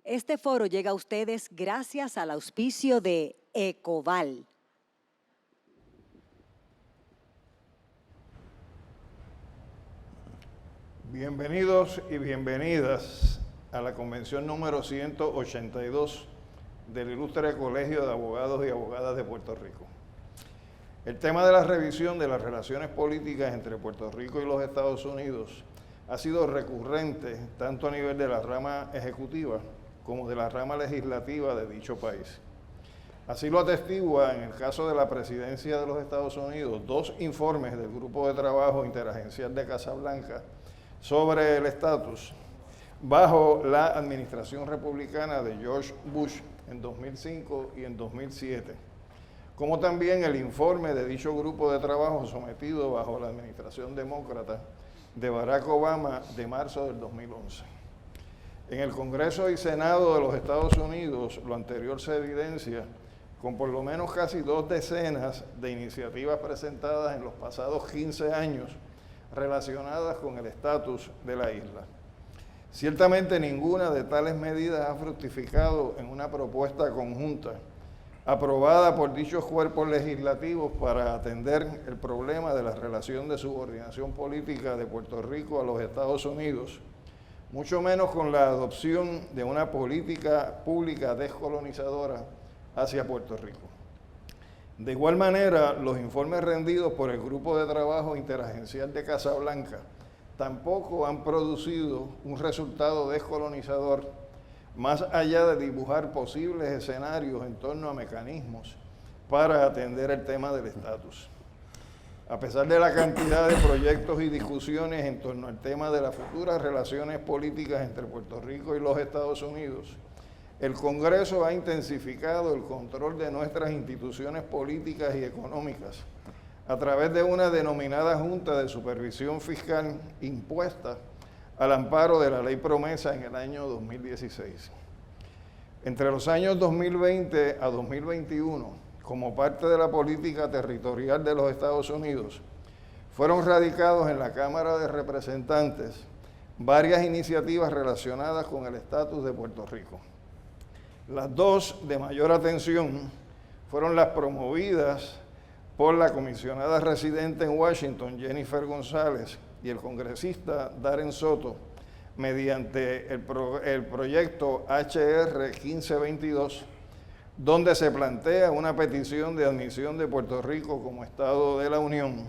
Este foro llega a ustedes gracias al auspicio de Ecoval. Bienvenidos y bienvenidas a la convención número 182 del Ilustre Colegio de Abogados y Abogadas de Puerto Rico. El tema de la revisión de las relaciones políticas entre Puerto Rico y los Estados Unidos ha sido recurrente tanto a nivel de la rama ejecutiva como de la rama legislativa de dicho país. Así lo atestigua en el caso de la presidencia de los Estados Unidos 2 informes del Grupo de Trabajo Interagencial de Casablanca sobre el estatus bajo la administración republicana de George Bush en 2005 y en 2007, como también el informe de dicho grupo de trabajo sometido bajo la administración demócrata de Barack Obama de marzo del 2011. En el Congreso y Senado de los Estados Unidos, lo anterior se evidencia con por lo menos casi 2 decenas de iniciativas presentadas en los pasados 15 años relacionadas con el estatus de la isla. Ciertamente ninguna de tales medidas ha fructificado en una propuesta conjunta aprobada por dichos cuerpos legislativos para atender el problema de la relación de subordinación política de Puerto Rico a los Estados Unidos, mucho menos con la adopción de una política pública descolonizadora hacia Puerto Rico. De igual manera, los informes rendidos por el Grupo de Trabajo Interagencial de Casablanca tampoco han producido un resultado descolonizador más allá de dibujar posibles escenarios en torno a mecanismos para atender el tema del estatus. A pesar de la cantidad de proyectos y discusiones en torno al tema de las futuras relaciones políticas entre Puerto Rico y los Estados Unidos, el Congreso ha intensificado el control de nuestras instituciones políticas y económicas a través de una denominada Junta de Supervisión Fiscal impuesta al amparo de la Ley Promesa en el año 2016. Entre los años 2020 a 2021, como parte de la política territorial de los Estados Unidos, fueron radicados en la Cámara de Representantes varias iniciativas relacionadas con el estatus de Puerto Rico. Las 2 de mayor atención fueron las promovidas por la comisionada residente en Washington, Jennifer González, y el congresista Darren Soto, mediante el proyecto HR 1522, donde se plantea una petición de admisión de Puerto Rico como Estado de la Unión,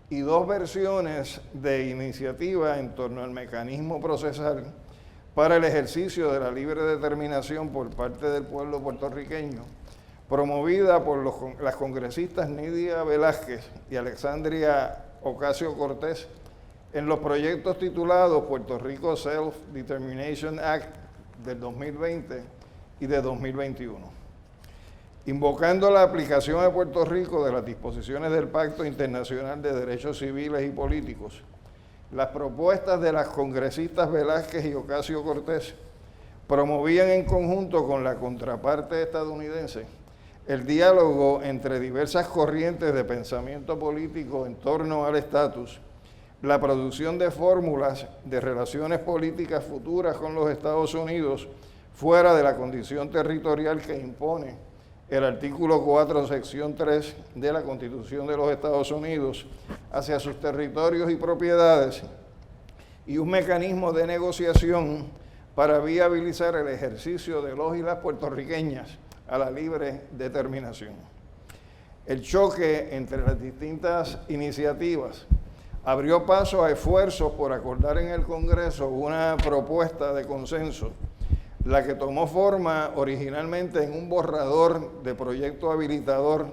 y 2 versiones de iniciativa en torno al mecanismo procesal para el ejercicio de la libre determinación por parte del pueblo puertorriqueño, promovida por las congresistas Nidia Velázquez y Alexandria Ocasio-Cortez, en los proyectos titulados Puerto Rico Self-Determination Act del 2020 y de 2021. Invocando la aplicación a Puerto Rico de las disposiciones del Pacto Internacional de Derechos Civiles y Políticos, las propuestas de las congresistas Velázquez y Ocasio-Cortez promovían en conjunto con la contraparte estadounidense el diálogo entre diversas corrientes de pensamiento político en torno al estatus, la producción de fórmulas de relaciones políticas futuras con los Estados Unidos fuera de la condición territorial que impone el artículo 4, sección 3 de la Constitución de los Estados Unidos hacia sus territorios y propiedades, y un mecanismo de negociación para viabilizar el ejercicio de los y las puertorriqueñas a la libre determinación. El choque entre las distintas iniciativas abrió paso a esfuerzos por acordar en el Congreso una propuesta de consenso, la que tomó forma originalmente en un borrador de proyecto habilitador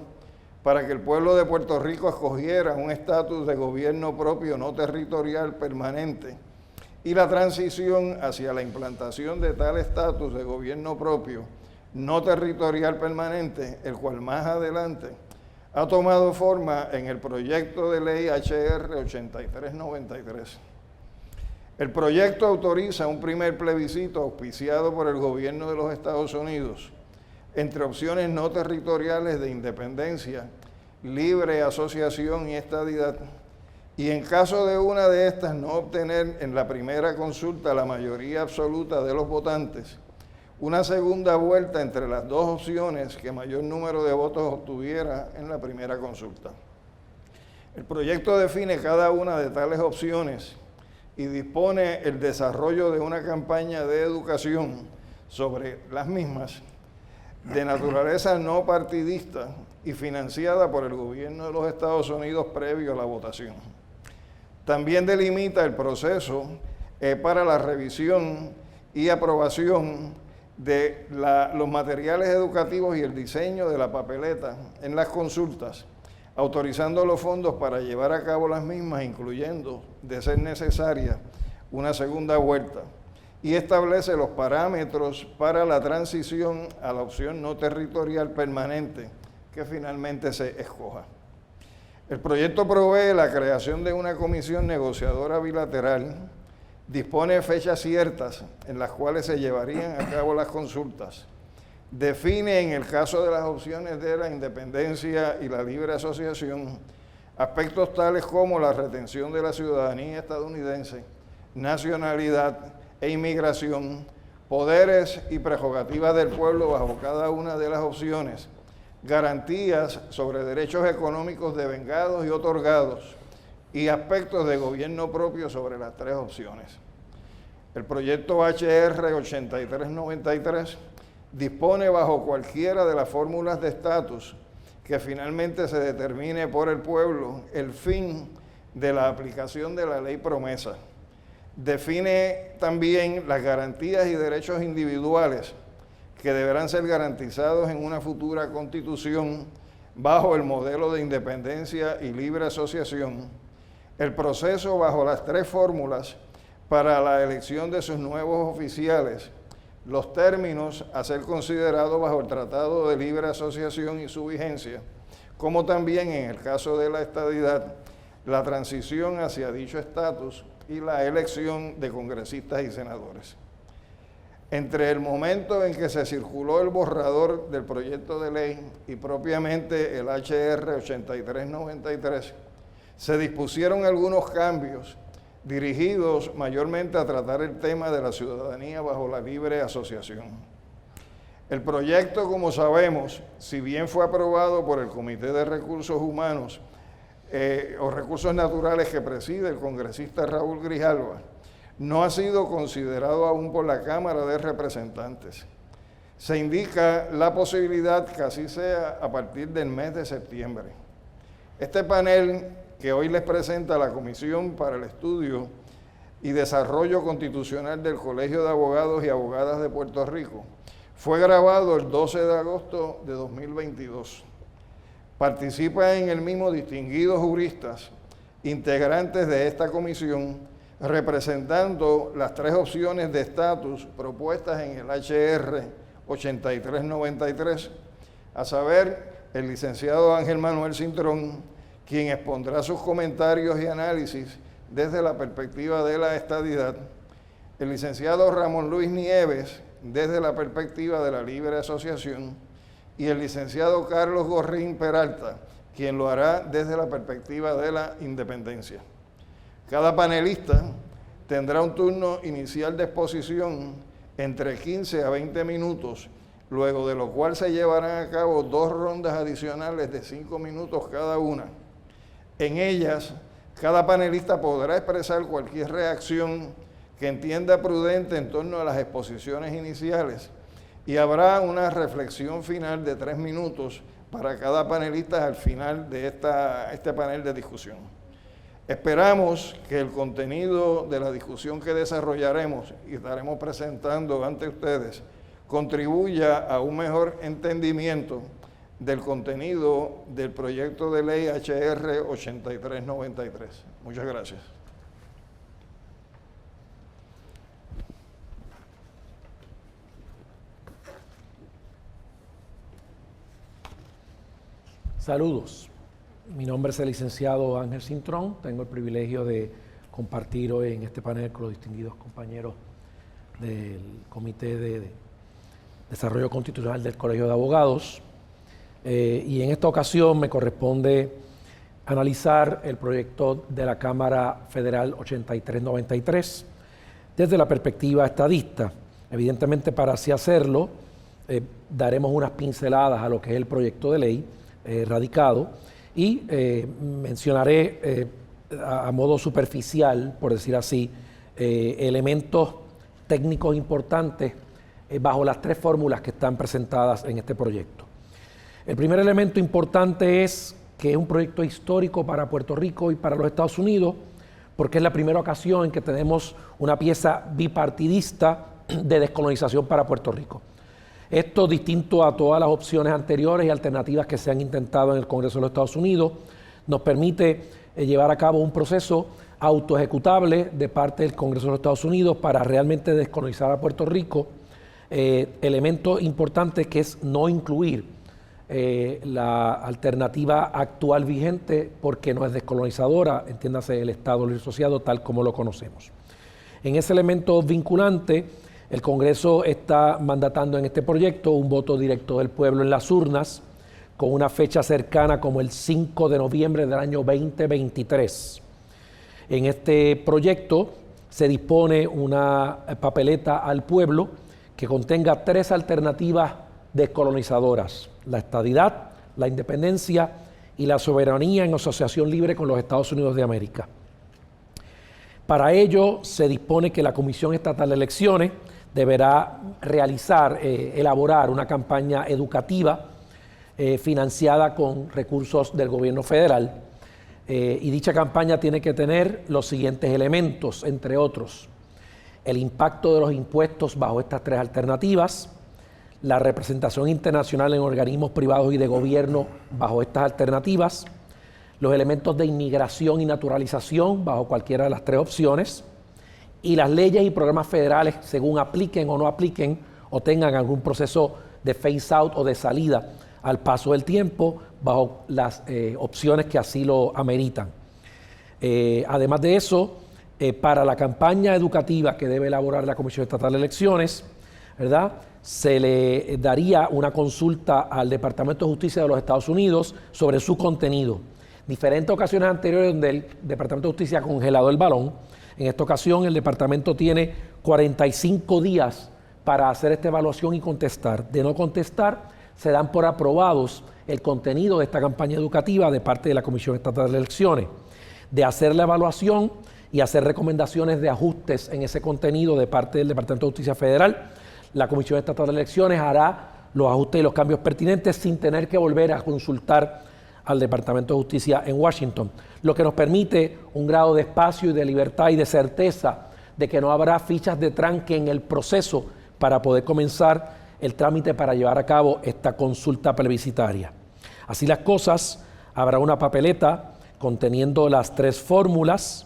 para que el pueblo de Puerto Rico escogiera un estatus de gobierno propio no territorial permanente y la transición hacia la implantación de tal estatus de gobierno propio no territorial permanente, el cual más adelante ha tomado forma en el proyecto de ley HR 8393. El proyecto autoriza un primer plebiscito auspiciado por el gobierno de los Estados Unidos entre opciones no territoriales de independencia, libre asociación y estadidad, y en caso de una de estas no obtener en la primera consulta la mayoría absoluta de los votantes, una segunda vuelta entre las dos opciones que mayor número de votos obtuviera en la primera consulta. El proyecto define cada una de tales opciones y dispone el desarrollo de una campaña de educación sobre las mismas, de naturaleza no partidista y financiada por el gobierno de los Estados Unidos previo a la votación. También delimita el proceso para la revisión y aprobación de los materiales educativos y el diseño de la papeleta en las consultas, autorizando los fondos para llevar a cabo las mismas, incluyendo, de ser necesaria, una segunda vuelta, y establece los parámetros para la transición a la opción no territorial permanente que finalmente se escoja. El proyecto provee la creación de una comisión negociadora bilateral, dispone fechas ciertas en las cuales se llevarían a cabo las consultas, define en el caso de las opciones de la independencia y la libre asociación aspectos tales como la retención de la ciudadanía estadounidense, nacionalidad e inmigración, poderes y prerrogativas del pueblo bajo cada una de las opciones, garantías sobre derechos económicos devengados y otorgados, y aspectos de gobierno propio sobre las tres opciones. El proyecto HR 8393 dispone bajo cualquiera de las fórmulas de estatus que finalmente se determine por el pueblo el fin de la aplicación de la ley promesa. Define también las garantías y derechos individuales que deberán ser garantizados en una futura constitución bajo el modelo de independencia y libre asociación, el proceso bajo las tres fórmulas para la elección de sus nuevos oficiales, los términos a ser considerados bajo el Tratado de Libre Asociación y su vigencia, como también en el caso de la estadidad, la transición hacia dicho estatus y la elección de congresistas y senadores. Entre el momento en que se circuló el borrador del proyecto de ley y propiamente el HR 8393, se dispusieron algunos cambios dirigidos mayormente a tratar el tema de la ciudadanía bajo la libre asociación. El proyecto, como sabemos, si bien fue aprobado por el Comité de Recursos Humanos o Recursos Naturales que preside el congresista Raúl Grijalva, no ha sido considerado aún por la Cámara de Representantes. Se indica la posibilidad que así sea a partir del mes de septiembre. Este panel que hoy les presenta la Comisión para el Estudio y Desarrollo Constitucional del Colegio de Abogados y Abogadas de Puerto Rico fue grabado el 12 de agosto de 2022. Participan en el mismo distinguidos juristas, integrantes de esta comisión, representando las tres opciones de estatus propuestas en el HR 8393, a saber, el licenciado Ángel Manuel Cintrón, quien expondrá sus comentarios y análisis desde la perspectiva de la estadidad, el licenciado Ramón Luis Nieves, desde la perspectiva de la libre asociación, y el licenciado Carlos Gorrín Peralta, quien lo hará desde la perspectiva de la independencia. Cada panelista tendrá un turno inicial de exposición entre 15 a 20 minutos, luego de lo cual se llevarán a cabo 2 rondas adicionales de 5 minutos cada una. En ellas, cada panelista podrá expresar cualquier reacción que entienda prudente en torno a las exposiciones iniciales y habrá una reflexión final de 3 minutos para cada panelista al final de este panel de discusión. Esperamos que el contenido de la discusión que desarrollaremos y estaremos presentando ante ustedes contribuya a un mejor entendimiento del contenido del proyecto de ley HR 8393. Muchas gracias. Saludos. Mi nombre es el licenciado Ángel Cintrón. Tengo el privilegio de compartir hoy en este panel con los distinguidos compañeros del Comité de Desarrollo Constitucional del Colegio de Abogados. Y en esta ocasión me corresponde analizar el proyecto de la Cámara Federal 8393 desde la perspectiva estadista, Evidentemente, para así hacerlo, daremos unas pinceladas a lo que es el proyecto de ley radicado y mencionaré a modo superficial, por decir así, elementos técnicos importantes bajo las tres fórmulas que están presentadas en este proyecto. El primer elemento importante es que es un proyecto histórico para Puerto Rico y para los Estados Unidos, porque es la primera ocasión en que tenemos una pieza bipartidista de descolonización para Puerto Rico. Esto, distinto a todas las opciones anteriores y alternativas que se han intentado en el Congreso de los Estados Unidos, nos permite llevar a cabo un proceso autoejecutable de parte del Congreso de los Estados Unidos para realmente descolonizar a Puerto Rico. Elemento importante que es no incluir la alternativa actual vigente porque no es descolonizadora, entiéndase el Estado Libre Asociado tal como lo conocemos. En ese elemento vinculante, el Congreso está mandatando en este proyecto un voto directo del pueblo en las urnas con una fecha cercana como el 5 de noviembre del año 2023. En este proyecto se dispone una papeleta al pueblo que contenga tres alternativas descolonizadoras: la estadidad, la independencia y la soberanía en asociación libre con los Estados Unidos de América. Para ello se dispone que la Comisión Estatal de Elecciones deberá elaborar una campaña educativa financiada con recursos del gobierno federal, y dicha campaña tiene que tener los siguientes elementos, entre otros: el impacto de los impuestos bajo estas tres alternativas, la representación internacional en organismos privados y de gobierno bajo estas alternativas, los elementos de inmigración y naturalización bajo cualquiera de las tres opciones, y las leyes y programas federales según apliquen o no apliquen o tengan algún proceso de phase out o de salida al paso del tiempo bajo las opciones que así lo ameritan. Además de eso, para la campaña educativa que debe elaborar la Comisión Estatal de Elecciones, ¿verdad?, se le daría una consulta al Departamento de Justicia de los Estados Unidos sobre su contenido. Diferentes ocasiones anteriores donde el Departamento de Justicia ha congelado el balón. En esta ocasión el Departamento tiene 45 días para hacer esta evaluación y contestar. De no contestar, se dan por aprobados el contenido de esta campaña educativa de parte de la Comisión Estatal de Elecciones. De hacer la evaluación y hacer recomendaciones de ajustes en ese contenido de parte del Departamento de Justicia Federal, la Comisión Estatal de Elecciones hará los ajustes y los cambios pertinentes sin tener que volver a consultar al Departamento de Justicia en Washington, lo que nos permite un grado de espacio y de libertad y de certeza de que no habrá fichas de tranque en el proceso para poder comenzar el trámite para llevar a cabo esta consulta plebiscitaria. Así las cosas, habrá una papeleta conteniendo las tres fórmulas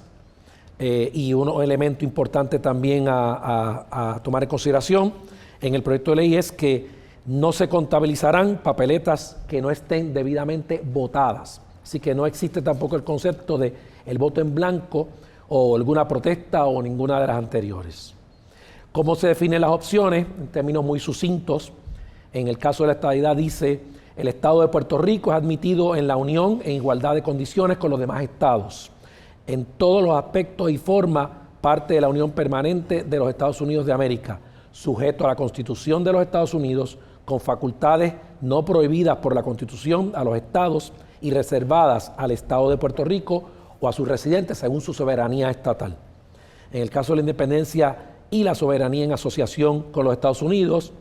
y un elemento importante también a tomar en consideración en el proyecto de ley es que no se contabilizarán papeletas que no estén debidamente votadas. Así que no existe tampoco el concepto de el voto en blanco o alguna protesta o ninguna de las anteriores. ¿Cómo se definen las opciones? En términos muy sucintos, en el caso de la estadidad dice: el Estado de Puerto Rico es admitido en la Unión en igualdad de condiciones con los demás estados, en todos los aspectos y forma parte de la Unión Permanente de los Estados Unidos de América, sujeto a la Constitución de los Estados Unidos, con facultades no prohibidas por la Constitución a los estados y reservadas al Estado de Puerto Rico o a sus residentes según su soberanía estatal. En el caso de la independencia y la soberanía en asociación con los Estados Unidos,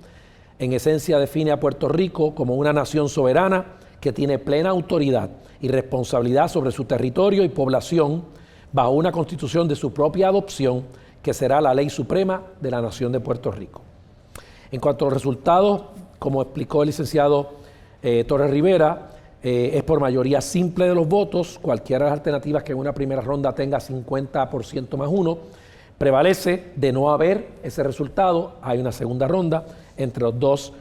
en esencia define a Puerto Rico como una nación soberana que tiene plena autoridad y responsabilidad sobre su territorio y población bajo una constitución de su propia adopción que será la ley suprema de la nación de Puerto Rico. En cuanto a los resultados, como explicó el licenciado Torres Rivera, es por mayoría simple de los votos. Cualquiera de las alternativas que en una primera ronda tenga 50% más uno, prevalece. De no haber ese resultado, hay una segunda ronda entre las dos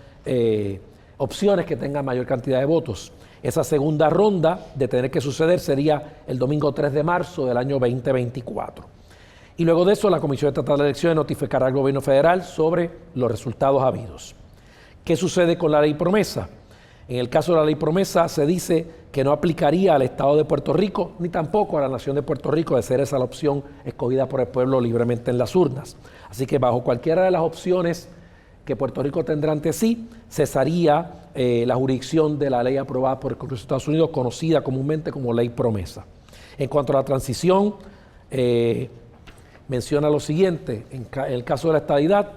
opciones que tengan mayor cantidad de votos. Esa segunda ronda, de tener que suceder, sería el domingo 3 de marzo del año 2024. Y luego de eso, la Comisión Estatal de Elecciones notificará al Gobierno Federal sobre los resultados habidos. ¿Qué sucede con la ley promesa? En el caso de la ley promesa se dice que no aplicaría al Estado de Puerto Rico ni tampoco a la nación de Puerto Rico, de ser esa la opción escogida por el pueblo libremente en las urnas. Así que bajo cualquiera de las opciones que Puerto Rico tendrá ante sí, cesaría la jurisdicción de la ley aprobada por el Congreso de Estados Unidos, conocida comúnmente como Ley Promesa. En cuanto a la transición, menciona lo siguiente: en el caso de la estadidad,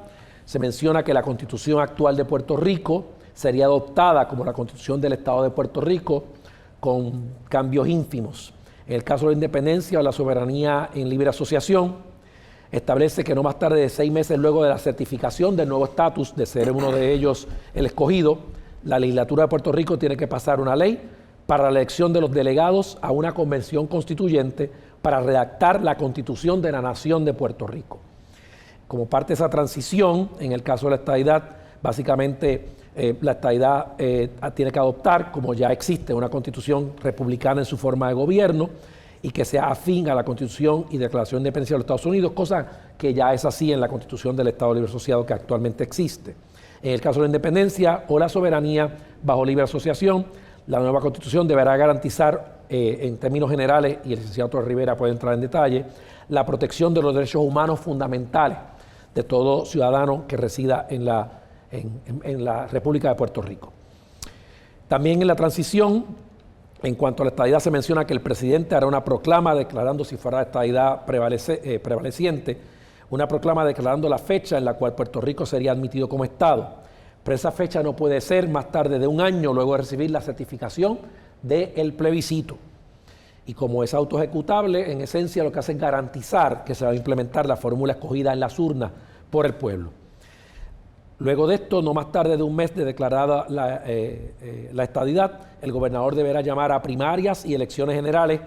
se menciona que la Constitución actual de Puerto Rico sería adoptada como la Constitución del Estado de Puerto Rico, con cambios ínfimos. En el caso de la independencia o la soberanía en libre asociación, establece que no más tarde de 6 meses luego de la certificación del nuevo estatus, de ser uno de ellos el escogido, la legislatura de Puerto Rico tiene que pasar una ley para la elección de los delegados a una convención constituyente para redactar la Constitución de la Nación de Puerto Rico. Como parte de esa transición, en el caso de la estadidad, básicamente la estadidad tiene que adoptar, como ya existe, una constitución republicana en su forma de gobierno y que sea afín a la Constitución y Declaración de Independencia de los Estados Unidos, cosa que ya es así en la Constitución del Estado Libre Asociado que actualmente existe. En el caso de la independencia o la soberanía bajo libre asociación, la nueva Constitución deberá garantizar, en términos generales, y el licenciado Torres Rivera puede entrar en detalle, la protección de los derechos humanos fundamentales de todo ciudadano que resida en la República de Puerto Rico. También en la transición, en cuanto a la estadidad, se menciona que el presidente hará una proclama declarando, si fuera la estadidad prevaleciente, una proclama declarando la fecha en la cual Puerto Rico sería admitido como Estado. Pero esa fecha no puede ser más tarde de 1 año luego de recibir la certificación del plebiscito. Y como es autoejecutable, en esencia lo que hace es garantizar que se va a implementar la fórmula escogida en las urnas por el pueblo. Luego de esto, no más tarde de 1 mes de declarada la estadidad, el gobernador deberá llamar a primarias y elecciones generales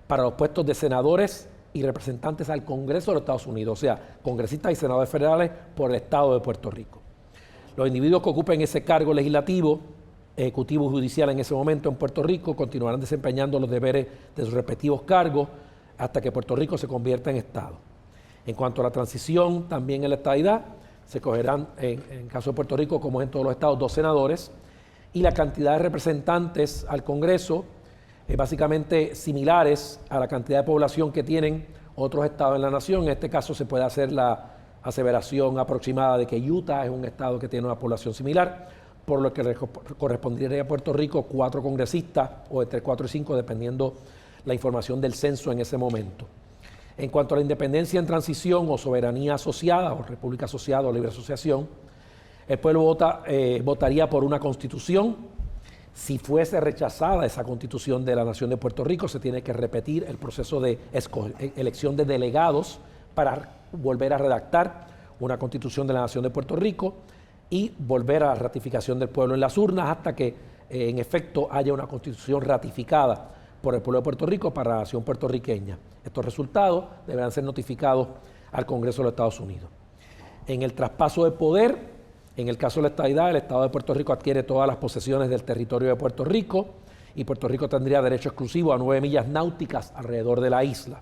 para los puestos de senadores y representantes al Congreso de los Estados Unidos, o sea, congresistas y senadores federales por el Estado de Puerto Rico. Los individuos que ocupen ese cargo legislativo, ejecutivo y judicial en ese momento en Puerto Rico continuarán desempeñando los deberes de sus respectivos cargos hasta que Puerto Rico se convierta en Estado. En cuanto a la transición, también en la estadidad, se cogerán, en caso de Puerto Rico, como en todos los estados, 2 senadores, y la cantidad de representantes al Congreso es básicamente similares a la cantidad de población que tienen otros estados en la nación. En este caso se puede hacer la aseveración aproximada de que Utah es un estado que tiene una población similar, por lo que correspondería a Puerto Rico 4 congresistas, o entre 4 y 5, dependiendo la información del censo en ese momento. En cuanto a la independencia en transición o soberanía asociada o república asociada o libre asociación, el pueblo votaría por una constitución. Si fuese rechazada esa constitución de la Nación de Puerto Rico, se tiene que repetir el proceso de elección de delegados para volver a redactar una constitución de la Nación de Puerto Rico y volver a la ratificación del pueblo en las urnas hasta que en efecto haya una constitución ratificada por el pueblo de Puerto Rico para la nación puertorriqueña. Estos resultados deberán ser notificados al Congreso de los Estados Unidos. En el traspaso de poder, en el caso de la estadidad, el Estado de Puerto Rico adquiere todas las posesiones del territorio de Puerto Rico y Puerto Rico tendría derecho exclusivo a 9 millas náuticas alrededor de la isla.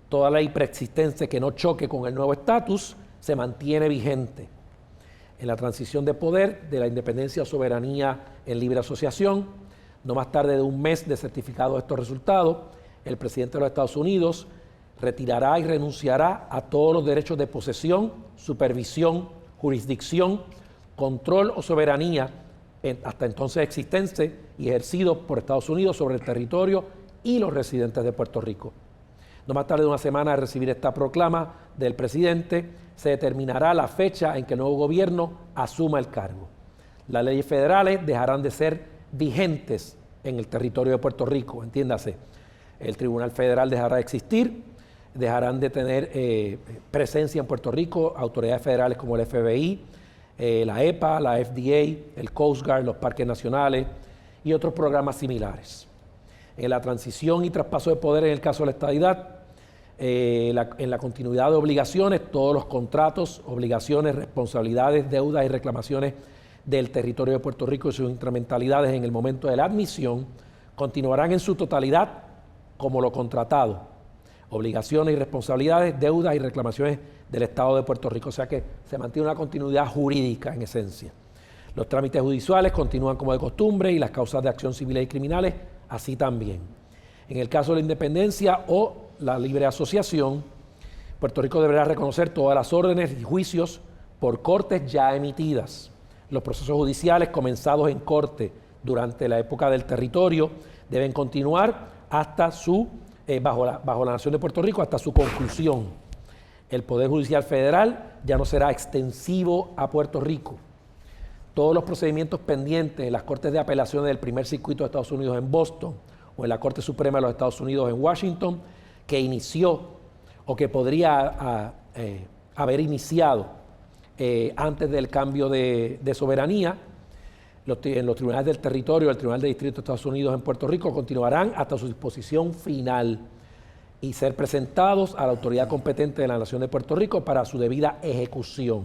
Toda ley preexistente que no choque con el nuevo estatus se mantiene vigente. En la transición de poder de la independencia o soberanía en libre asociación, no más tarde de 1 mes de certificado de estos resultados, el presidente de los Estados Unidos retirará y renunciará a todos los derechos de posesión, supervisión, jurisdicción, control o soberanía hasta entonces existente y ejercido por Estados Unidos sobre el territorio y los residentes de Puerto Rico. No más tarde de 1 semana de recibir esta proclama del presidente, se determinará la fecha en que el nuevo gobierno asuma el cargo. Las leyes federales dejarán de ser vigentes en el territorio de Puerto Rico, entiéndase. El Tribunal Federal dejará de existir, dejarán de tener presencia en Puerto Rico autoridades federales como el FBI, la EPA, la FDA, el Coast Guard, los parques nacionales y otros programas similares. En la transición y traspaso de poder en el caso de la estadidad, en la continuidad de obligaciones, todos los contratos, obligaciones, responsabilidades, deudas y reclamaciones del territorio de Puerto Rico y sus instrumentalidades en el momento de la admisión continuarán en su totalidad como lo contratado, obligaciones y responsabilidades, deudas y reclamaciones del Estado de Puerto Rico, o sea que se mantiene una continuidad jurídica en esencia. Los trámites judiciales continúan como de costumbre y las causas de acción civiles y criminales así también. En el caso de la independencia o la libre asociación, Puerto Rico deberá reconocer todas las órdenes y juicios por cortes ya emitidas. Los procesos judiciales comenzados en corte durante la época del territorio deben continuar hasta bajo la Nación de Puerto Rico hasta su conclusión. El Poder Judicial Federal ya no será extensivo a Puerto Rico. Todos los procedimientos pendientes en las Cortes de Apelaciones del Primer Circuito de Estados Unidos en Boston o en la Corte Suprema de los Estados Unidos en Washington, que inició o que podría haber iniciado antes del cambio de soberanía, en los tribunales del territorio, el Tribunal de Distrito de Estados Unidos en Puerto Rico, continuarán hasta su disposición final y ser presentados a la autoridad competente de la Nación de Puerto Rico para su debida ejecución,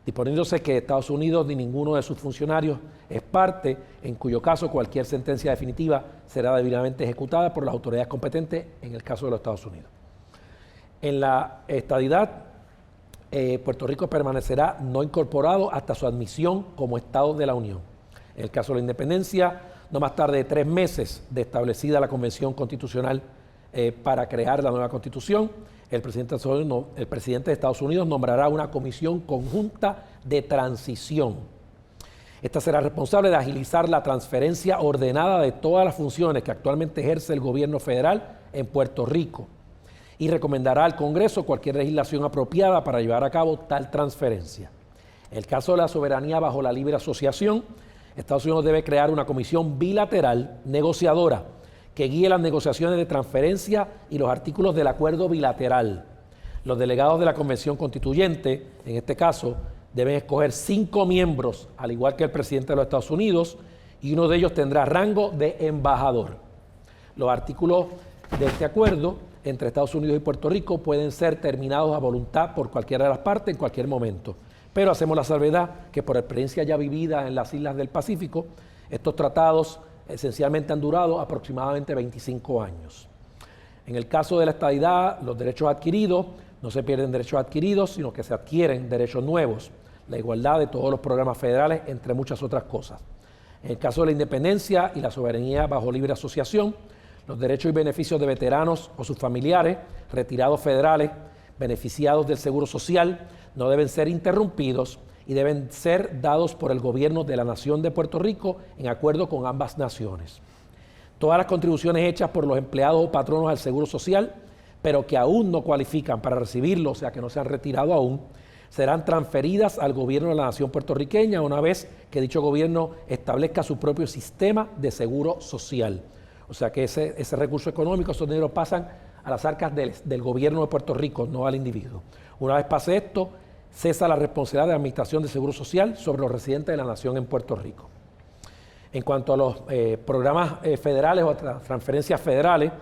disponiéndose que Estados Unidos ni ninguno de sus funcionarios es parte, en cuyo caso cualquier sentencia definitiva será debidamente ejecutada por las autoridades competentes en el caso de los Estados Unidos. En la estadidad, Puerto Rico permanecerá no incorporado hasta su admisión como Estado de la Unión. En el caso de la independencia, no más tarde de 3 meses de establecida la Convención Constitucional para crear la nueva Constitución, el presidente de Estados Unidos nombrará una comisión conjunta de transición. Esta será responsable de agilizar la transferencia ordenada de todas las funciones que actualmente ejerce el gobierno federal en Puerto Rico y recomendará al Congreso cualquier legislación apropiada para llevar a cabo tal transferencia. En el caso de la soberanía bajo la libre asociación, Estados Unidos debe crear una comisión bilateral negociadora que guíe las negociaciones de transferencia y los artículos del acuerdo bilateral. Los delegados de la Convención Constituyente, en este caso, deben escoger 5 miembros, al igual que el presidente de los Estados Unidos, y uno de ellos tendrá rango de embajador. Los artículos de este acuerdo entre Estados Unidos y Puerto Rico pueden ser terminados a voluntad por cualquiera de las partes en cualquier momento. Pero hacemos la salvedad que por experiencia ya vivida en las islas del Pacífico, estos tratados esencialmente han durado aproximadamente 25 años. En el caso de la estadidad, los derechos adquiridos, no se pierden derechos adquiridos, sino que se adquieren derechos nuevos, la igualdad de todos los programas federales, entre muchas otras cosas. En el caso de la independencia y la soberanía bajo libre asociación, los derechos y beneficios de veteranos o sus familiares, retirados federales, beneficiados del Seguro Social, no deben ser interrumpidos y deben ser dados por el gobierno de la Nación de Puerto Rico en acuerdo con ambas naciones. Todas las contribuciones hechas por los empleados o patronos al Seguro Social, pero que aún no cualifican para recibirlo, o sea que no se han retirado aún, serán transferidas al gobierno de la Nación puertorriqueña una vez que dicho gobierno establezca su propio sistema de seguro social. O sea que ese recurso económico, esos dineros pasan a las arcas del gobierno de Puerto Rico, no al individuo. Una vez pase esto, cesa la responsabilidad de la Administración de Seguro Social sobre los residentes de la Nación en Puerto Rico. En cuanto a los programas federales o transferencias federales,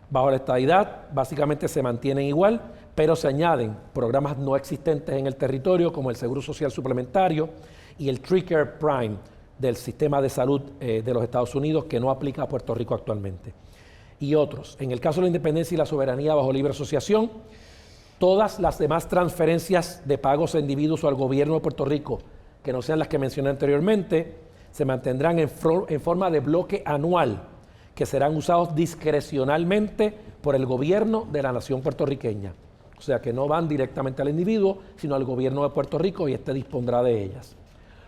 bajo la estadidad básicamente se mantienen igual, pero se añaden programas no existentes en el territorio como el Seguro Social Suplementario y el TRICARE Prime del sistema de salud de los Estados Unidos que no aplica a Puerto Rico actualmente. Y otros. En el caso de la independencia y la soberanía bajo libre asociación, todas las demás transferencias de pagos a individuos o al gobierno de Puerto Rico, que no sean las que mencioné anteriormente, se mantendrán en forma de bloque anual, que serán usados discrecionalmente por el gobierno de la nación puertorriqueña. O sea, que no van directamente al individuo, sino al gobierno de Puerto Rico y éste dispondrá de ellas.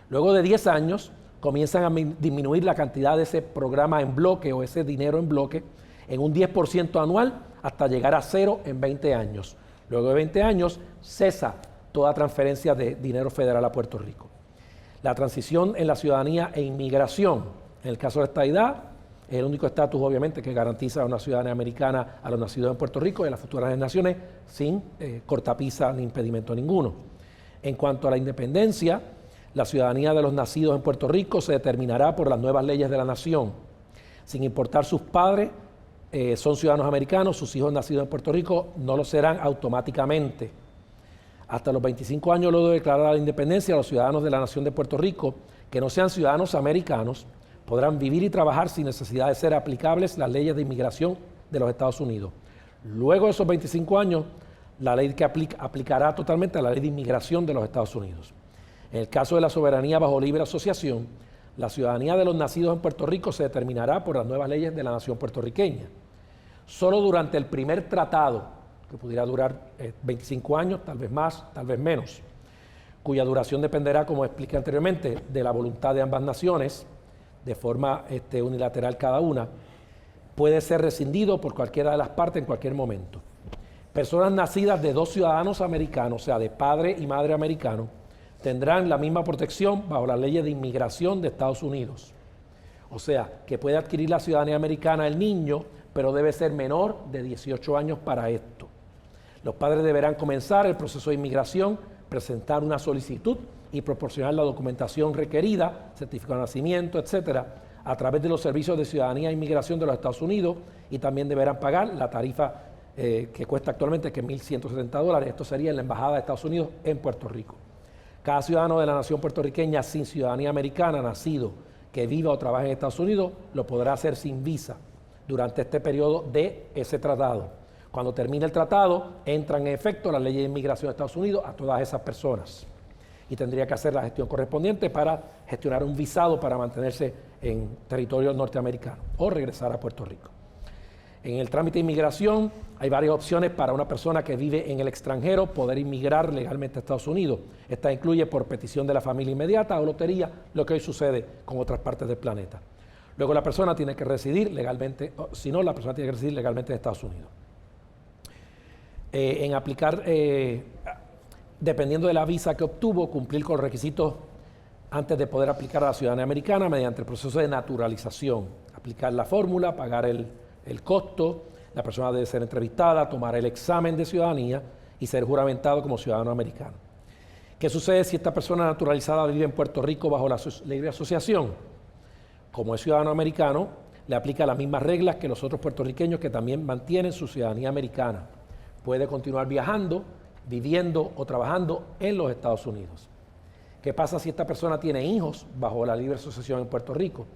Luego de 10 años, comienzan a disminuir la cantidad de ese programa en bloque o ese dinero en bloque en un 10% anual hasta llegar a 0 en 20 años. Luego de 20 años cesa toda transferencia de dinero federal a Puerto Rico. La transición en la ciudadanía e inmigración, en el caso de la estadidad, es el único estatus obviamente que garantiza una ciudadanía americana a los nacidos en Puerto Rico y a las futuras generaciones sin cortapisa ni impedimento ninguno. En cuanto a la independencia, la ciudadanía de los nacidos en Puerto Rico se determinará por las nuevas leyes de la nación. Sin importar sus padres, son ciudadanos americanos, sus hijos nacidos en Puerto Rico no lo serán automáticamente. Hasta los 25 años luego de declarar la independencia, los ciudadanos de la nación de Puerto Rico, que no sean ciudadanos americanos, podrán vivir y trabajar sin necesidad de ser aplicables las leyes de inmigración de los Estados Unidos. Luego de esos 25 años, la ley que aplicará totalmente a la ley de inmigración de los Estados Unidos. En el caso de la soberanía bajo libre asociación, la ciudadanía de los nacidos en Puerto Rico se determinará por las nuevas leyes de la nación puertorriqueña. Solo durante el primer tratado, que pudiera durar 25 años, tal vez más, tal vez menos, cuya duración dependerá, como expliqué anteriormente, de la voluntad de ambas naciones, de forma unilateral cada una, puede ser rescindido por cualquiera de las partes en cualquier momento. Personas nacidas de dos ciudadanos americanos, o sea, de padre y madre americanos, tendrán la misma protección bajo las leyes de inmigración de Estados Unidos. O sea, que puede adquirir la ciudadanía americana el niño, pero debe ser menor de 18 años para esto. Los padres deberán comenzar el proceso de inmigración, presentar una solicitud y proporcionar la documentación requerida, certificado de nacimiento, etcétera, a través de los servicios de ciudadanía e inmigración de los Estados Unidos, y también deberán pagar la tarifa que cuesta actualmente, que es $1.170. Esto sería en la Embajada de Estados Unidos en Puerto Rico. Cada ciudadano de la nación puertorriqueña sin ciudadanía americana nacido que viva o trabaje en Estados Unidos lo podrá hacer sin visa durante este periodo de ese tratado. Cuando termine el tratado, entran en efecto las leyes de inmigración de Estados Unidos a todas esas personas, y tendría que hacer la gestión correspondiente para gestionar un visado para mantenerse en territorio norteamericano o regresar a Puerto Rico. En el trámite de inmigración hay varias opciones para una persona que vive en el extranjero poder inmigrar legalmente a Estados Unidos. Esta incluye por petición de la familia inmediata o lotería, lo que hoy sucede con otras partes del planeta. Luego la persona tiene que residir legalmente, si no, la persona tiene que residir legalmente en Estados Unidos. En aplicar, dependiendo de la visa que obtuvo, cumplir con los requisitos antes de poder aplicar a la ciudadanía americana mediante el proceso de naturalización. Aplicar la fórmula, pagar el costo, la persona debe ser entrevistada, tomar el examen de ciudadanía y ser juramentado como ciudadano americano. ¿Qué sucede si esta persona naturalizada vive en Puerto Rico bajo la libre asociación? Como es ciudadano americano, le aplica las mismas reglas que los otros puertorriqueños que también mantienen su ciudadanía americana. Puede continuar viajando, viviendo o trabajando en los Estados Unidos. ¿Qué pasa si esta persona tiene hijos bajo la libre asociación en Puerto Rico?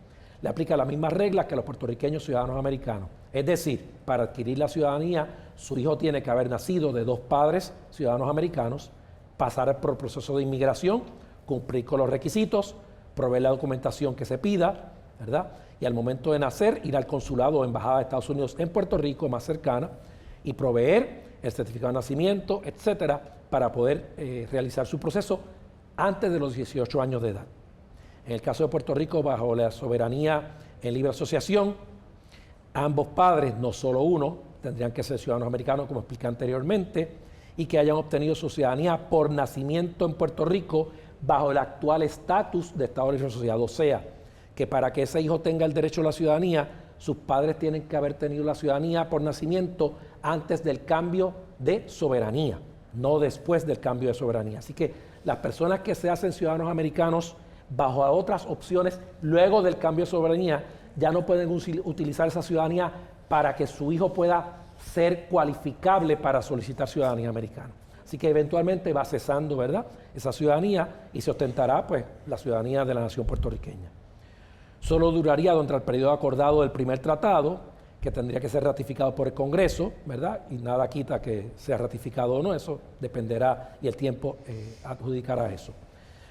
Le aplica las mismas reglas que a los puertorriqueños ciudadanos americanos. Es decir, para adquirir la ciudadanía, su hijo tiene que haber nacido de dos padres ciudadanos americanos, pasar por el proceso de inmigración, cumplir con los requisitos, proveer la documentación que se pida, ¿verdad? Y al momento de nacer, ir al consulado o embajada de Estados Unidos en Puerto Rico, más cercana, y proveer el certificado de nacimiento, etcétera, para poder realizar su proceso antes de los 18 años de edad. En el caso de Puerto Rico, bajo la soberanía en libre asociación, ambos padres, no solo uno, tendrían que ser ciudadanos americanos, como expliqué anteriormente, y que hayan obtenido su ciudadanía por nacimiento en Puerto Rico bajo el actual estatus de Estado de libre asociado. O sea, que para que ese hijo tenga el derecho a la ciudadanía, sus padres tienen que haber tenido la ciudadanía por nacimiento antes del cambio de soberanía, no después del cambio de soberanía. Así que las personas que se hacen ciudadanos americanos bajo otras opciones luego del cambio de soberanía ya no pueden utilizar esa ciudadanía para que su hijo pueda ser cualificable para solicitar ciudadanía americana. Así que eventualmente va cesando, ¿verdad?, esa ciudadanía y se ostentará pues la ciudadanía de la nación puertorriqueña. Solo duraría durante el periodo acordado del primer tratado, que tendría que ser ratificado por el Congreso, ¿verdad? Y nada quita que sea ratificado o no, eso dependerá y el tiempo adjudicará eso.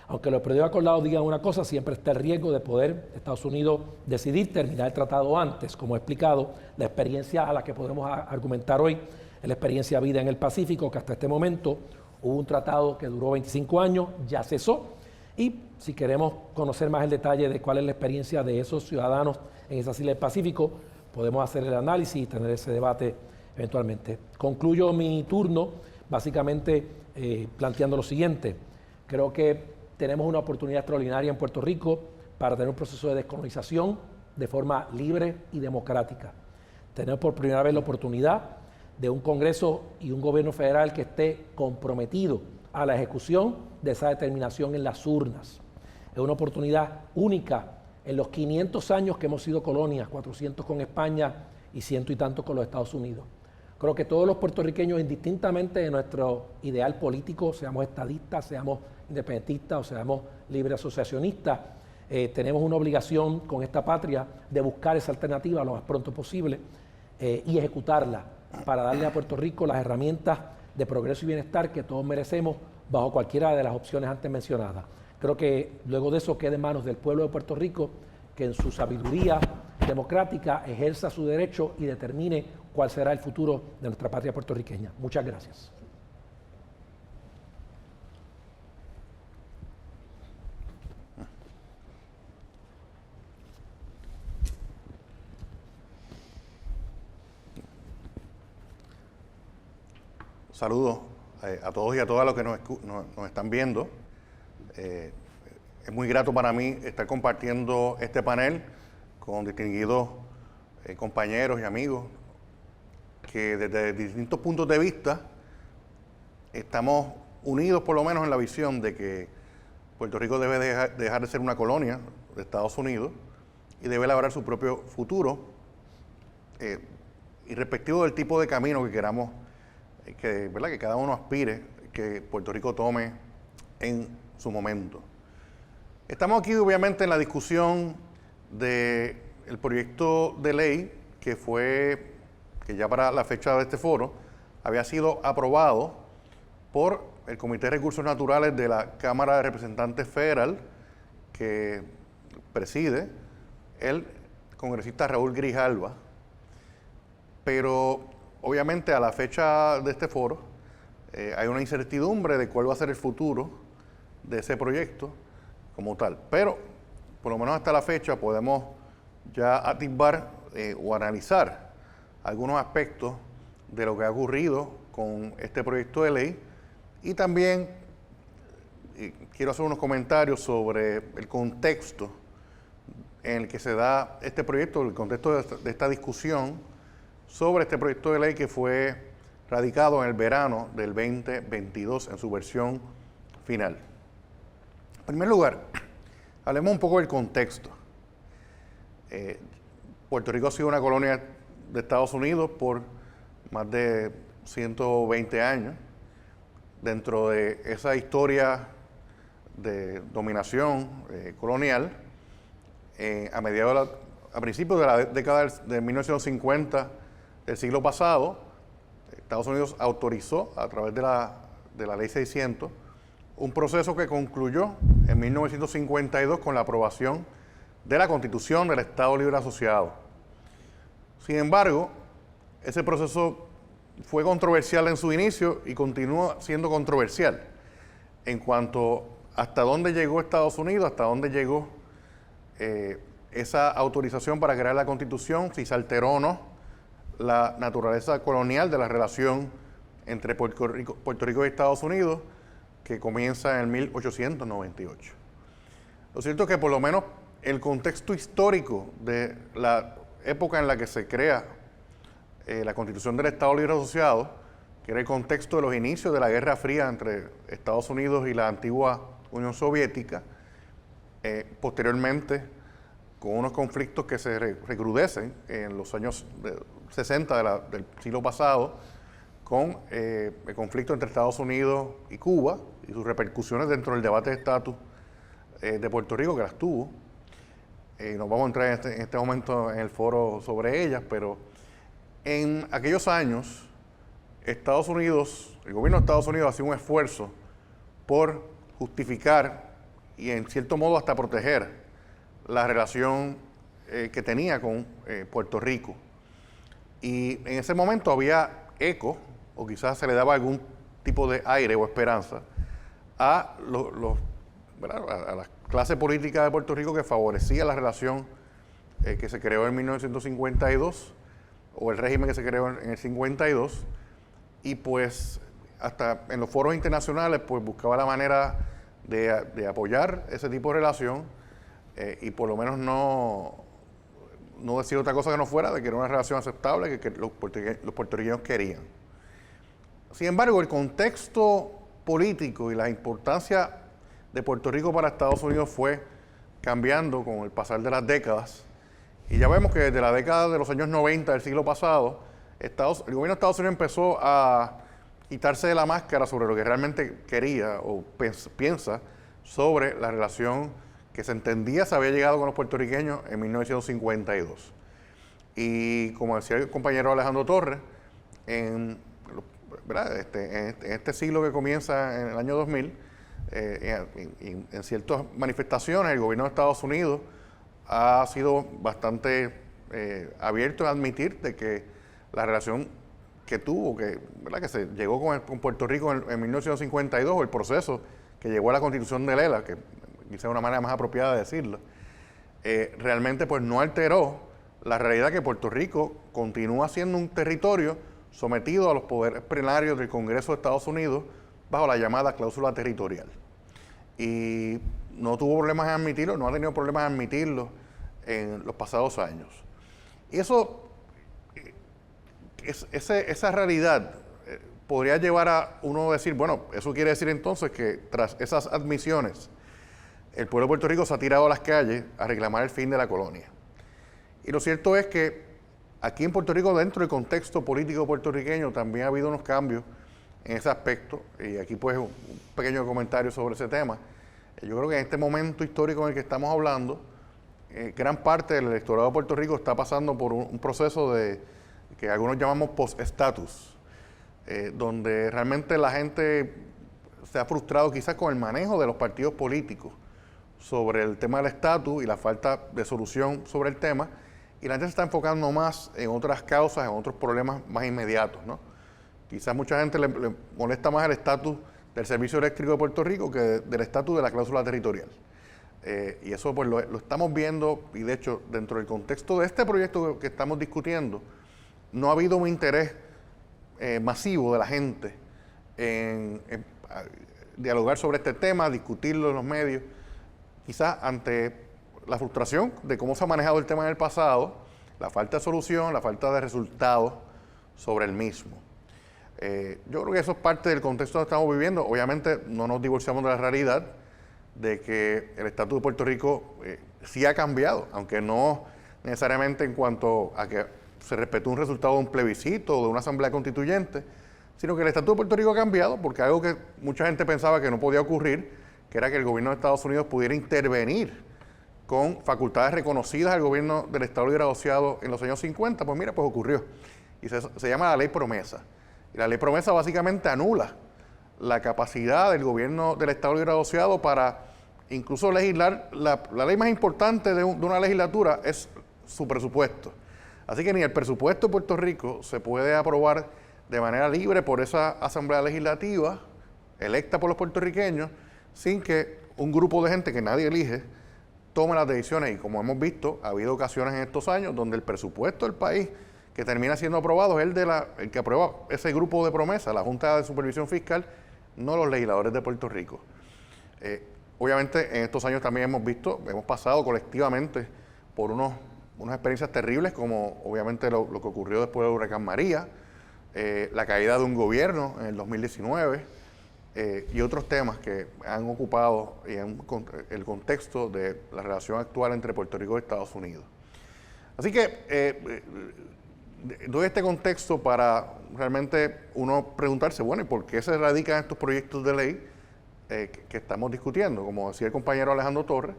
Aunque los periodos acordados digan una cosa, siempre está el riesgo de poder Estados Unidos decidir terminar el tratado antes. Como he explicado, la experiencia a la que podemos argumentar hoy es la experiencia vida en el Pacífico, que hasta este momento hubo un tratado que duró 25 años, ya cesó, y si queremos conocer más el detalle de cuál es la experiencia de esos ciudadanos en esas islas del Pacífico, podemos hacer el análisis y tener ese debate eventualmente. Concluyo mi turno básicamente planteando lo siguiente. Creo que tenemos una oportunidad extraordinaria en Puerto Rico para tener un proceso de descolonización de forma libre y democrática. Tenemos por primera vez la oportunidad de un Congreso y un gobierno federal que esté comprometido a la ejecución de esa determinación en las urnas. Es una oportunidad única en los 500 años que hemos sido colonias, 400 con España y 100 y tantos con los Estados Unidos. Creo que todos los puertorriqueños, indistintamente de nuestro ideal político, seamos estadistas, seamos independentistas o seamos libre asociacionistas, tenemos una obligación con esta patria de buscar esa alternativa lo más pronto posible y ejecutarla para darle a Puerto Rico las herramientas de progreso y bienestar que todos merecemos bajo cualquiera de las opciones antes mencionadas. Creo que luego de eso queda en manos del pueblo de Puerto Rico que en su sabiduría democrática ejerza su derecho y determine cuál será el futuro de nuestra patria puertorriqueña. Muchas gracias. saludos a todos y a todas los que nos están viendo. Es muy grato para mí estar compartiendo este panel con distinguidos compañeros y amigos que desde distintos puntos de vista estamos unidos por lo menos en la visión de que Puerto Rico debe dejar de ser una colonia de Estados Unidos y debe elaborar su propio futuro, irrespectivo del tipo de camino que queramos, ¿verdad?, que cada uno aspire que Puerto Rico tome en su momento. Estamos aquí obviamente en la discusión del proyecto de ley que ya para la fecha de este foro había sido aprobado por el Comité de Recursos Naturales de la Cámara de Representantes Federal, que preside el congresista Raúl Grijalva. Pero obviamente a la fecha de este foro hay una incertidumbre de cuál va a ser el futuro de ese proyecto como tal. Pero por lo menos hasta la fecha podemos ya atisbar o analizar algunos aspectos de lo que ha ocurrido con este proyecto de ley, y también quiero hacer unos comentarios sobre el contexto en el que se da este proyecto, el contexto de esta discusión sobre este proyecto de ley que fue radicado en el verano del 2022 en su versión final. En primer lugar, hablemos un poco del contexto. Puerto Rico ha sido una colonia de Estados Unidos por más de 120 años. Dentro de esa historia de dominación colonial, a principios de la década de 1950 del siglo pasado, Estados Unidos autorizó a través de la Ley 600 un proceso que concluyó en 1952 con la aprobación de la Constitución del Estado Libre Asociado. Sin embargo, ese proceso fue controversial en su inicio y continúa siendo controversial en cuanto hasta dónde llegó Estados Unidos, hasta dónde llegó esa autorización para crear la Constitución, si se alteró o no la naturaleza colonial de la relación entre Puerto Rico y Estados Unidos, que comienza en 1898. Lo cierto es que por lo menos el contexto histórico de la época en la que se crea la Constitución del Estado Libre Asociado, que era el contexto de los inicios de la Guerra Fría entre Estados Unidos y la antigua Unión Soviética, posteriormente con unos conflictos que se recrudecen en los años 60 del siglo pasado, con el conflicto entre Estados Unidos y Cuba y sus repercusiones dentro del debate de estatus de Puerto Rico, que las tuvo. Nos vamos a entrar en este momento en el foro sobre ellas, pero en aquellos años, el gobierno de Estados Unidos hacía un esfuerzo por justificar y en cierto modo hasta proteger la relación que tenía con Puerto Rico. Y en ese momento había eco, o quizás se le daba algún tipo de aire o esperanza a la clase política de Puerto Rico que favorecía la relación que se creó en 1952, o el régimen que se creó en el 52, y pues hasta en los foros internacionales pues buscaba la manera de apoyar ese tipo de relación y por lo menos no decir otra cosa que no fuera de que era una relación aceptable que los puertorriqueños querían. Sin embargo, el contexto político y la importancia de Puerto Rico para Estados Unidos fue cambiando con el pasar de las décadas. Y ya vemos que desde la década de los años 90 del siglo pasado, el gobierno de Estados Unidos empezó a quitarse de la máscara sobre lo que realmente quería o piensa sobre la relación que se entendía se había llegado con los puertorriqueños en 1952. Y como decía el compañero Alejandro Torres, en este siglo que comienza en el año 2000, en ciertas manifestaciones el gobierno de Estados Unidos ha sido bastante abierto a admitir de que la relación que tuvo, que se llegó con Puerto Rico en 1952, o el proceso que llegó a la Constitución de Lela, que quizá es una manera más apropiada de decirlo, realmente pues no alteró la realidad que Puerto Rico continúa siendo un territorio sometido a los poderes plenarios del Congreso de Estados Unidos bajo la llamada cláusula territorial. Y no tuvo problemas en admitirlo, no ha tenido problemas en admitirlo en los pasados años. Y eso, esa realidad podría llevar a uno a decir, bueno, eso quiere decir entonces que tras esas admisiones, el pueblo de Puerto Rico se ha tirado a las calles a reclamar el fin de la colonia. Y lo cierto es que aquí en Puerto Rico, dentro del contexto político puertorriqueño, también ha habido unos cambios en ese aspecto. Y aquí pues un pequeño comentario sobre ese tema. Yo creo que en este momento histórico en el que estamos hablando, gran parte del electorado de Puerto Rico está pasando por un proceso de que algunos llamamos post-estatus, donde realmente la gente se ha frustrado quizás con el manejo de los partidos políticos sobre el tema del estatus y la falta de solución sobre el tema, y la gente se está enfocando más en otras causas, en otros problemas más inmediatos, ¿no? Quizás mucha gente le molesta más el estatus del servicio eléctrico de Puerto Rico que del estatus de la cláusula territorial. Y eso pues lo estamos viendo, y de hecho dentro del contexto de este proyecto que estamos discutiendo, no ha habido un interés masivo de la gente en dialogar sobre este tema, discutirlo en los medios, quizás ante la frustración de cómo se ha manejado el tema en el pasado, la falta de solución, la falta de resultados sobre el mismo. Yo creo que eso es parte del contexto que estamos viviendo. Obviamente no nos divorciamos de la realidad de que el estatus de Puerto Rico sí ha cambiado, aunque no necesariamente en cuanto a que se respetó un resultado de un plebiscito o de una asamblea constituyente, sino que el estatus de Puerto Rico ha cambiado porque algo que mucha gente pensaba que no podía ocurrir, que era que el gobierno de Estados Unidos pudiera intervenir con facultades reconocidas al gobierno del Estado Libre Asociado en los años 50, pues mira, pues ocurrió. Y se llama la Ley Promesa. Y la Ley Promesa básicamente anula la capacidad del gobierno del Estado Libre Asociado para incluso legislar. La ley más importante de una legislatura es su presupuesto. Así que ni el presupuesto de Puerto Rico se puede aprobar de manera libre por esa asamblea legislativa electa por los puertorriqueños sin que un grupo de gente que nadie elige tome las decisiones. Y como hemos visto, ha habido ocasiones en estos años donde el presupuesto del país que termina siendo aprobado es el que aprueba ese grupo de promesa, la Junta de Supervisión Fiscal, no los legisladores de Puerto Rico. Obviamente en estos años también hemos pasado colectivamente por unas experiencias terribles, como obviamente lo que ocurrió después del huracán María, la caída de un gobierno en el 2019 y otros temas que han ocupado el contexto de la relación actual entre Puerto Rico y Estados Unidos. Así que doy este contexto para realmente uno preguntarse, bueno, ¿y por qué se radican estos proyectos de ley que estamos discutiendo? Como decía el compañero Alejandro Torres,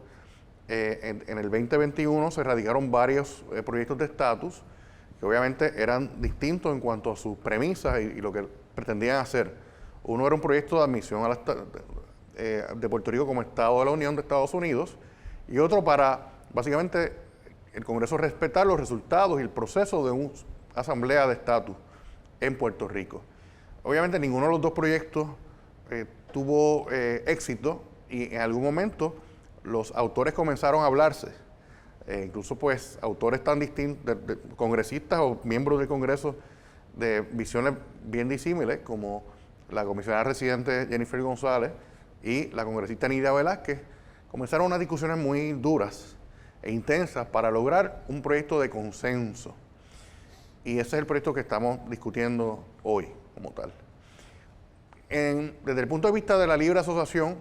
en el 2021 se radicaron varios proyectos de estatus que obviamente eran distintos en cuanto a sus premisas y lo que pretendían hacer. Uno era un proyecto de admisión de Puerto Rico como Estado de la Unión de Estados Unidos, y otro para básicamente el Congreso respetar los resultados y el proceso de una asamblea de estatus en Puerto Rico. Obviamente ninguno de los dos proyectos tuvo éxito, y en algún momento los autores comenzaron a hablarse, incluso pues autores tan distintos, congresistas o miembros del Congreso de visiones bien disímiles, como la comisionada residente Jennifer González y la congresista Nidia Velázquez, comenzaron unas discusiones muy duras e intensas para lograr un proyecto de consenso. Y ese es el proyecto que estamos discutiendo hoy como tal. Desde el punto de vista de la libre asociación,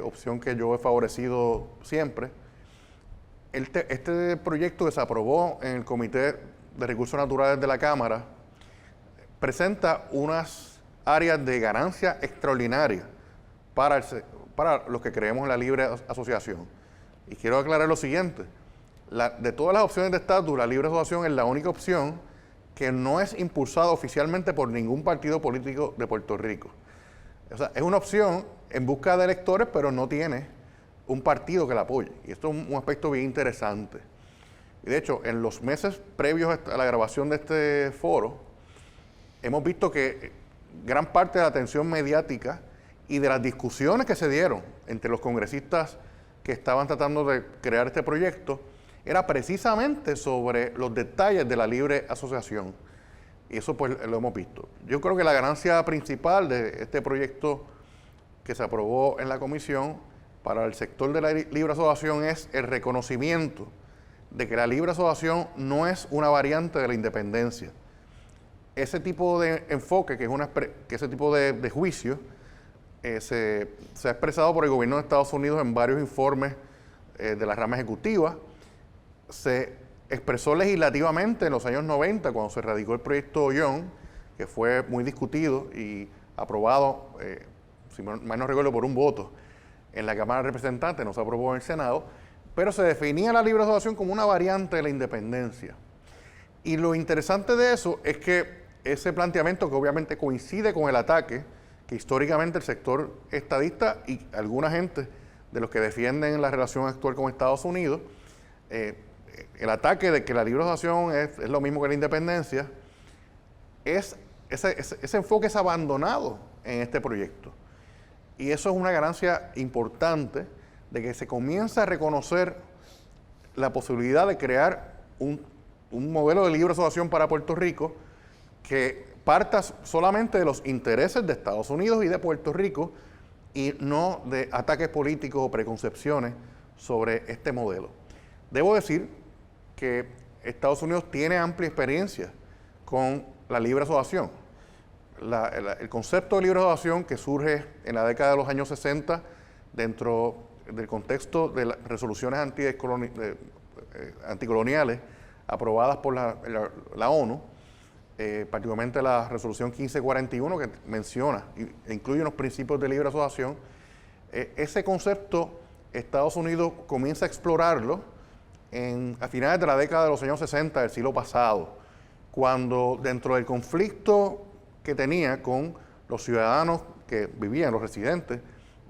opción que yo he favorecido siempre, este proyecto que se aprobó en el Comité de Recursos Naturales de la Cámara presenta unas áreas de ganancia extraordinarias para los que creemos en la libre asociación. Y quiero aclarar lo siguiente: de todas las opciones de estatus, la libre asociación es la única opción que no es impulsada oficialmente por ningún partido político de Puerto Rico. O sea, es una opción en busca de electores, pero no tiene un partido que la apoye. Y esto es un aspecto bien interesante. Y de hecho, en los meses previos a la grabación de este foro, hemos visto que gran parte de la atención mediática y de las discusiones que se dieron entre los congresistas que estaban tratando de crear este proyecto era precisamente sobre los detalles de la libre asociación. y eso pues lo hemos visto. Yo creo que la ganancia principal de este proyecto que se aprobó en la comisión para el sector de la libre asociación es el reconocimiento de que la libre asociación no es una variante de la independencia. Ese tipo de enfoque, que ese tipo de juicio, se ha expresado por el gobierno de Estados Unidos en varios informes de la rama ejecutiva. Se expresó legislativamente en los años 90, cuando se radicó el proyecto Young, que fue muy discutido y aprobado, si mal no recuerdo, por un voto en la Cámara de Representantes, no se aprobó en el Senado, pero se definía la libre asociación como una variante de la independencia. Y lo interesante de eso es que ese planteamiento, que obviamente coincide con el ataque que históricamente el sector estadista y alguna gente de los que defienden la relación actual con Estados Unidos, el ataque de que la libre asociación es lo mismo que la independencia, ese enfoque es abandonado en este proyecto. Y eso es una ganancia importante de que se comienza a reconocer la posibilidad de crear un modelo de libre asociación para Puerto Rico que parta solamente de los intereses de Estados Unidos y de Puerto Rico y no de ataques políticos o preconcepciones sobre este modelo. Debo decir que Estados Unidos tiene amplia experiencia con la libre asociación. El concepto de libre asociación, que surge en la década de los años 60 dentro del contexto de las resoluciones anticoloniales aprobadas por la ONU, particularmente la resolución 1541, que menciona e incluye unos principios de libre asociación. Ese concepto Estados Unidos comienza a explorarlo a finales de la década de los años 60 del siglo pasado, cuando dentro del conflicto que tenía con los ciudadanos que vivían, los residentes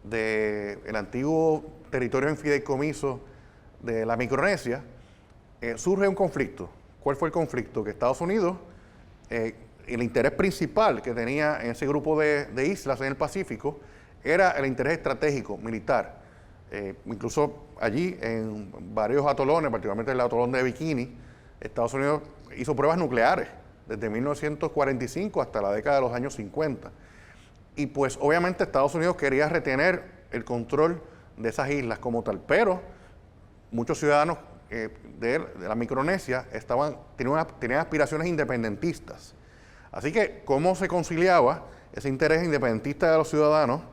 del antiguo territorio en fideicomiso de la Micronesia, surge un conflicto. ¿Cuál fue el conflicto? Que Estados Unidos, el interés principal que tenía en ese grupo de islas en el Pacífico era el interés estratégico, militar. Incluso allí, en varios atolones, particularmente el atolón de Bikini, Estados Unidos hizo pruebas nucleares desde 1945 hasta la década de los años 50. Y pues obviamente Estados Unidos quería retener el control de esas islas como tal, pero muchos ciudadanos de la Micronesia tenían aspiraciones independentistas. Así que, ¿cómo se conciliaba ese interés independentista de los ciudadanos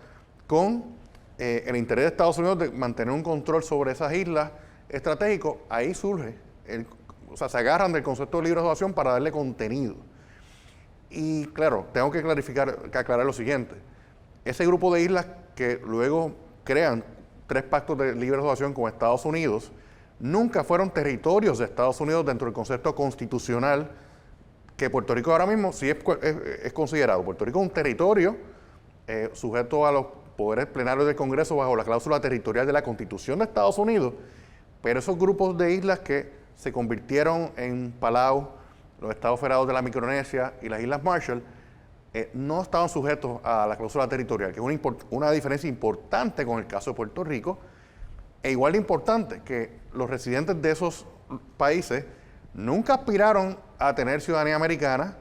con el interés de Estados Unidos de mantener un control sobre esas islas estratégicos? Ahí surge, se agarran del concepto de libre asociación para darle contenido. Y claro, tengo que aclarar lo siguiente. Ese grupo de islas que luego crean 3 pactos de libre asociación con Estados Unidos, nunca fueron territorios de Estados Unidos dentro del concepto constitucional que Puerto Rico ahora mismo sí es considerado. Puerto Rico es un territorio sujeto a los poderes plenarios del Congreso bajo la cláusula territorial de la Constitución de Estados Unidos, pero esos grupos de islas que se convirtieron en Palau, los Estados Federados de la Micronesia y las Islas Marshall, no estaban sujetos a la cláusula territorial, que es una diferencia importante con el caso de Puerto Rico, e igual de importante que los residentes de esos países nunca aspiraron a tener ciudadanía americana,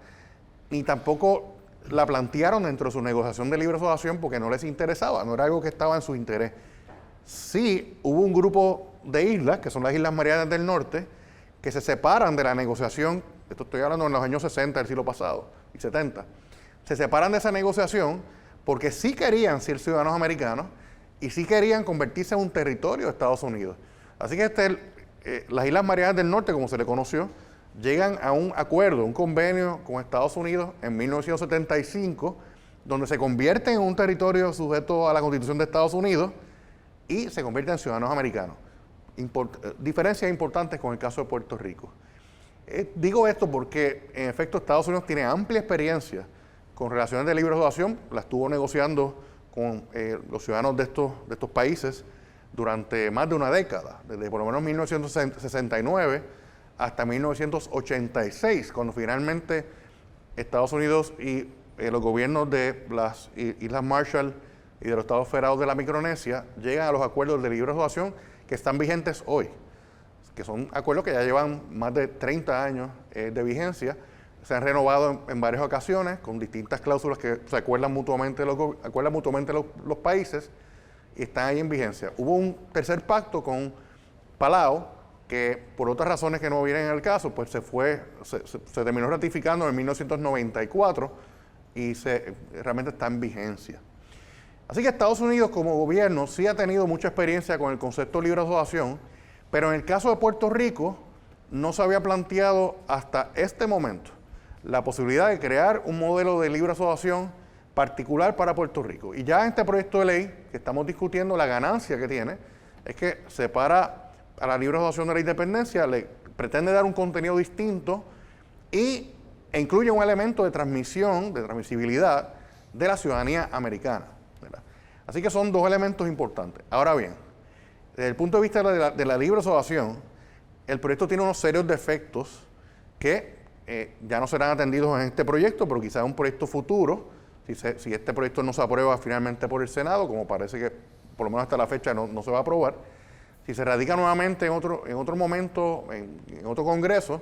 ni tampoco la plantearon dentro de su negociación de libre asociación porque no les interesaba, no era algo que estaba en su interés. Sí hubo un grupo de islas, que son las Islas Marianas del Norte, que se separan de la negociación, esto estoy hablando en los años 60 del siglo pasado y 70, se separan de esa negociación porque sí querían ser ciudadanos americanos y sí querían convertirse en un territorio de Estados Unidos. Así que las Islas Marianas del Norte, como se le conoció, llegan a un acuerdo, un convenio con Estados Unidos en 1975, donde se convierten en un territorio sujeto a la Constitución de Estados Unidos y se convierten en ciudadanos americanos. Diferencias importantes con el caso de Puerto Rico. Digo esto porque, en efecto, Estados Unidos tiene amplia experiencia con relaciones de libre asociación, la estuvo negociando con los ciudadanos de estos países durante más de una década, desde por lo menos 1969 hasta 1986, cuando finalmente Estados Unidos y los gobiernos de las Islas Marshall y de los Estados Federados de la Micronesia llegan a los acuerdos de libre asociación que están vigentes hoy, que son acuerdos que ya llevan más de 30 años de vigencia se han renovado en varias ocasiones con distintas cláusulas que se acuerdan mutuamente los países y están ahí en vigencia. Hubo un tercer pacto con Palau que por otras razones que no vienen al caso, pues se terminó ratificando en 1994 y realmente está en vigencia. Así que Estados Unidos como gobierno sí ha tenido mucha experiencia con el concepto de libre asociación, pero en el caso de Puerto Rico no se había planteado hasta este momento la posibilidad de crear un modelo de libre asociación particular para Puerto Rico. Y ya en este proyecto de ley que estamos discutiendo, la ganancia que tiene es que separa a la libre asociación de la independencia, le pretende dar un contenido distinto e incluye un elemento de transmisibilidad de la ciudadanía americana, ¿verdad? Así que son dos elementos importantes. Ahora bien, desde el punto de vista de la libre asociación, el proyecto tiene unos serios defectos que ya no serán atendidos en este proyecto, pero quizás en un proyecto futuro, si este proyecto no se aprueba finalmente por el Senado, como parece que por lo menos hasta la fecha no se va a aprobar, si se radica nuevamente en otro momento, en otro congreso,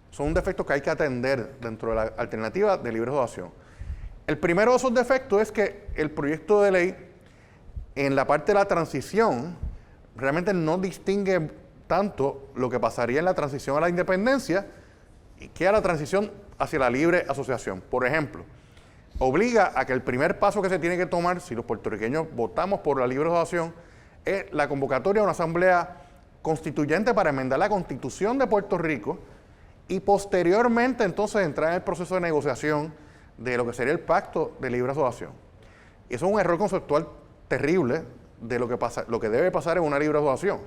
son defectos que hay que atender dentro de la alternativa de libre asociación. El primero de esos defectos es que el proyecto de ley, en la parte de la transición, realmente no distingue tanto lo que pasaría en la transición a la independencia que a la transición hacia la libre asociación. Por ejemplo, obliga a que el primer paso que se tiene que tomar, si los puertorriqueños votamos por la libre asociación, es la convocatoria a una asamblea constituyente para enmendar la Constitución de Puerto Rico y posteriormente entonces entrar en el proceso de negociación de lo que sería el pacto de libre asociación. Y eso es un error conceptual terrible de lo que debe pasar en una libre asociación.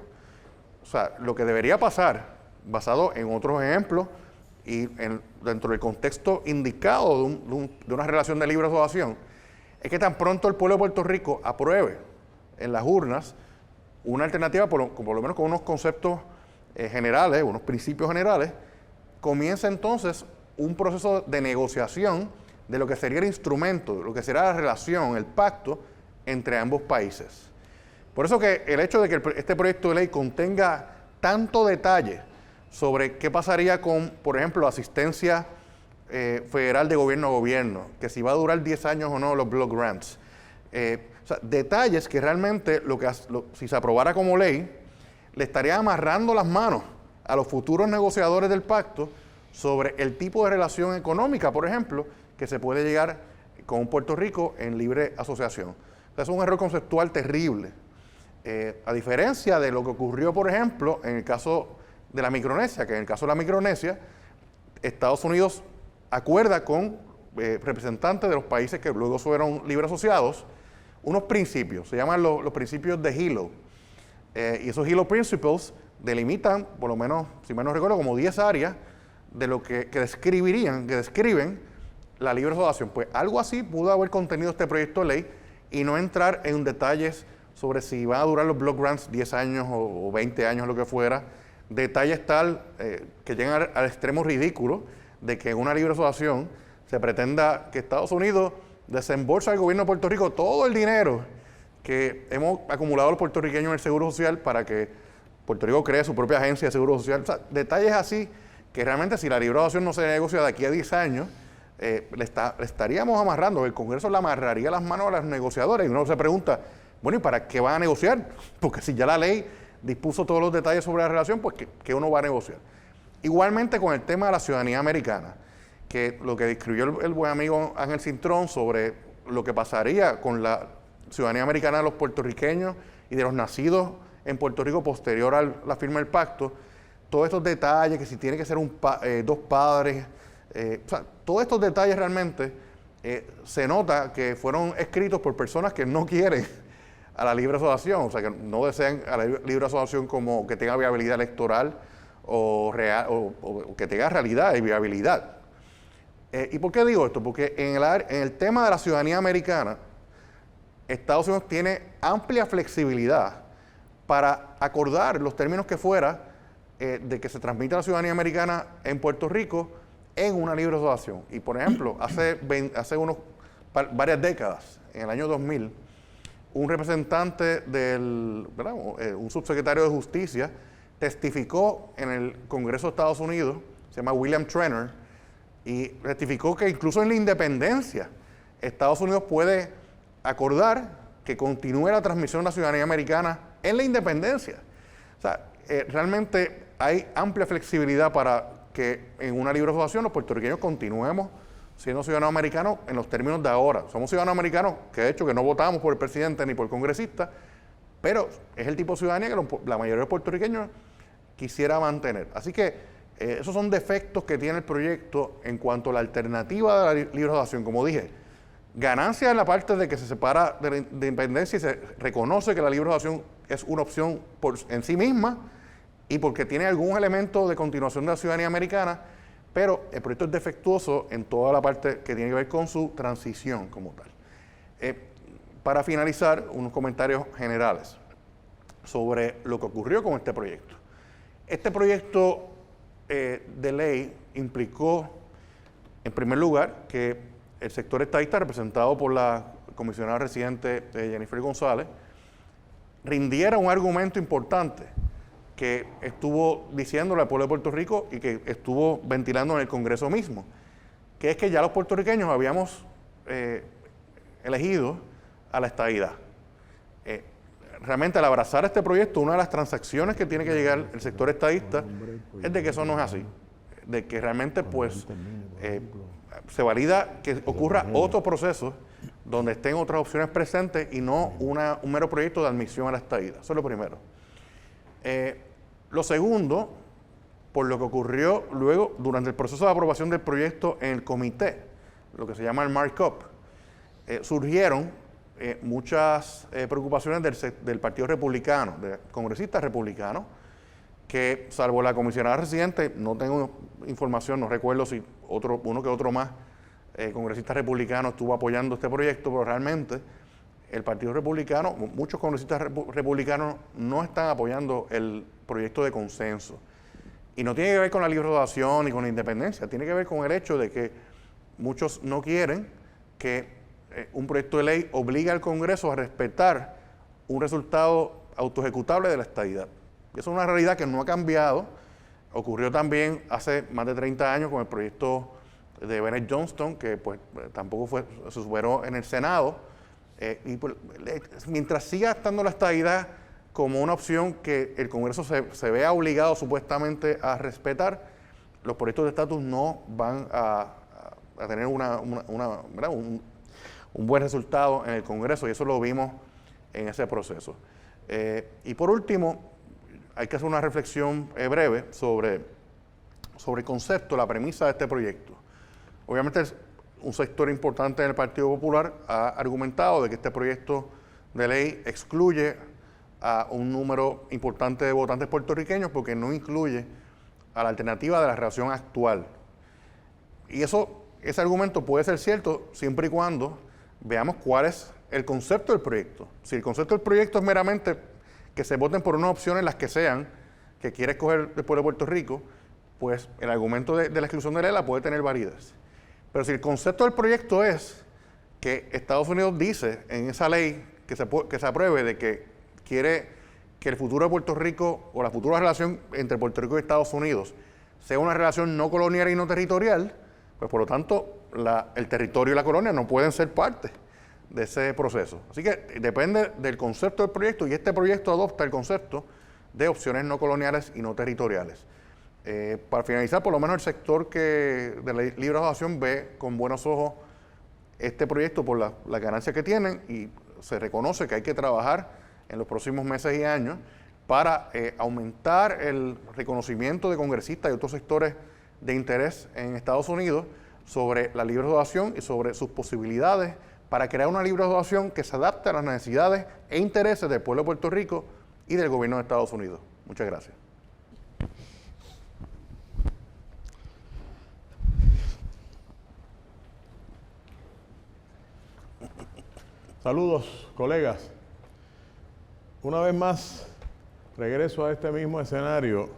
O sea, lo que debería pasar, basado en otros ejemplos y dentro del contexto indicado de una relación de libre asociación, es que tan pronto el pueblo de Puerto Rico apruebe en las urnas una alternativa, por lo menos con unos conceptos generales, unos principios generales, comienza entonces un proceso de negociación de lo que sería el instrumento, de lo que será la relación, el pacto entre ambos países. Por eso que el hecho de que este proyecto de ley contenga tanto detalle sobre qué pasaría con, por ejemplo, asistencia federal de gobierno a gobierno, que si va a durar 10 años o no los block grants, o sea, detalles que realmente si se aprobara como ley, le estaría amarrando las manos a los futuros negociadores del pacto sobre el tipo de relación económica, por ejemplo, que se puede llegar con Puerto Rico en libre asociación. O sea, es un error conceptual terrible. A diferencia de lo que ocurrió, por ejemplo, en el caso de la Micronesia, que en el caso de la Micronesia, Estados Unidos acuerda con representantes de los países que luego fueron libre asociados unos principios, se llaman los principios de Hilo. Y esos Hilo Principles delimitan, por lo menos, si mal no recuerdo, como 10 áreas de lo que describen la libre asociación. Pues algo así pudo haber contenido este proyecto de ley y no entrar en detalles sobre si van a durar los block grants 10 años o 20 años, lo que fuera. Detalles tal que llegan al extremo ridículo de que en una libre asociación se pretenda que Estados Unidos desembolsa al gobierno de Puerto Rico todo el dinero que hemos acumulado los puertorriqueños en el Seguro Social para que Puerto Rico cree su propia agencia de Seguro Social. O sea, detalles así que realmente si la libre asociación no se negocia de aquí a 10 años, le estaríamos amarrando, el Congreso le amarraría las manos a los negociadores y uno se pregunta, bueno, ¿y para qué van a negociar? Porque si ya la ley dispuso todos los detalles sobre la relación, pues ¿qué uno va a negociar? Igualmente con el tema de la ciudadanía americana, que lo que describió el buen amigo Ángel Cintrón sobre lo que pasaría con la ciudadanía americana de los puertorriqueños y de los nacidos en Puerto Rico posterior a la firma del pacto, todos estos detalles, que si tiene que ser dos padres, o sea, todos estos detalles realmente se nota que fueron escritos por personas que no quieren a la libre asociación, o sea, que no desean a la libre asociación como que tenga viabilidad electoral o que tenga realidad y viabilidad. ¿Y por qué digo esto? Porque en el tema de la ciudadanía americana, Estados Unidos tiene amplia flexibilidad para acordar los términos que fuera de que se transmita la ciudadanía americana en Puerto Rico en una libre asociación. Y por ejemplo, hace varias décadas, en el año 2000, un representante un subsecretario de Justicia testificó en el Congreso de Estados Unidos, se llama William Trenner, y rectificó que incluso en la independencia Estados Unidos puede acordar que continúe la transmisión de la ciudadanía americana en la independencia. O sea, realmente hay amplia flexibilidad para que en una libre asociación los puertorriqueños continuemos siendo ciudadanos americanos en los términos de ahora. Somos ciudadanos americanos que de hecho que no votamos por el presidente ni por el congresista, pero es el tipo de ciudadanía que la mayoría de los puertorriqueños quisiera mantener. Así que esos son defectos que tiene el proyecto en cuanto a la alternativa de la libre asociación. Como dije, ganancia en la parte de que se separa de la independencia y se reconoce que la libre asociación es una opción en sí misma y porque tiene algún elemento de continuación de la ciudadanía americana, pero el proyecto es defectuoso en toda la parte que tiene que ver con su transición como tal. Para finalizar, unos comentarios generales sobre lo que ocurrió con este proyecto. Este proyecto de ley implicó, en primer lugar, que el sector estadista, representado por la comisionada residente Jennifer González, rindiera un argumento importante que estuvo diciéndole al pueblo de Puerto Rico y que estuvo ventilando en el Congreso mismo, que es que ya los puertorriqueños habíamos elegido a la estadidad. Realmente al abrazar este proyecto, una de las transacciones que tiene que llegar el sector estadista es de que eso no es así, de que realmente pues se valida que ocurra otro proceso donde estén otras opciones presentes y no un mero proyecto de admisión a la estadidad. Eso es lo primero. Lo segundo, por lo que ocurrió luego durante el proceso de aprobación del proyecto en el comité, lo que se llama el markup, surgieron muchas preocupaciones del Partido Republicano, de congresistas republicanos, que salvo la comisionada residente, no tengo información, no recuerdo si uno que otro más congresista republicano estuvo apoyando este proyecto, pero realmente el Partido Republicano, muchos congresistas republicanos no están apoyando el proyecto de consenso. Y no tiene que ver con la libre asociación ni con la independencia, tiene que ver con el hecho de que muchos no quieren que un proyecto de ley obligue al Congreso a respetar un resultado autoejecutable de la estadidad. Eso es una realidad que no ha cambiado. Ocurrió también hace más de 30 años con el proyecto de Bennett Johnston, que pues tampoco se superó en el Senado. Y pues, mientras siga estando la estadidad como una opción que el Congreso se vea obligado supuestamente a respetar, los proyectos de estatus no van a tener un buen resultado en el Congreso, y eso lo vimos en ese proceso. Y por último, hay que hacer una reflexión breve sobre el concepto, la premisa de este proyecto. Obviamente un sector importante del Partido Popular ha argumentado de que este proyecto de ley excluye a un número importante de votantes puertorriqueños porque no incluye a la alternativa de la relación actual. Y ese argumento puede ser cierto siempre y cuando veamos cuál es el concepto del proyecto. Si el concepto del proyecto es meramente que se voten por unas opciones, las que sean, que quiere escoger el pueblo de Puerto Rico, pues el argumento de la exclusión de la ley la puede tener validez. Pero si el concepto del proyecto es que Estados Unidos dice en esa ley que se apruebe de que quiere que el futuro de Puerto Rico o la futura relación entre Puerto Rico y Estados Unidos sea una relación no colonial y no territorial, pues por lo tanto el territorio y la colonia no pueden ser parte de ese proceso. Así que depende del concepto del proyecto, y este proyecto adopta el concepto de opciones no coloniales y no territoriales. Para finalizar, por lo menos el sector de la libre asociación ve con buenos ojos este proyecto por la ganancia que tienen, y se reconoce que hay que trabajar en los próximos meses y años para aumentar el reconocimiento de congresistas y otros sectores de interés en Estados Unidos sobre la libre asociación y sobre sus posibilidades para crear una libre asociación que se adapte a las necesidades e intereses del pueblo de Puerto Rico y del gobierno de Estados Unidos. Muchas gracias. Saludos, colegas. Una vez más, regreso a este mismo escenario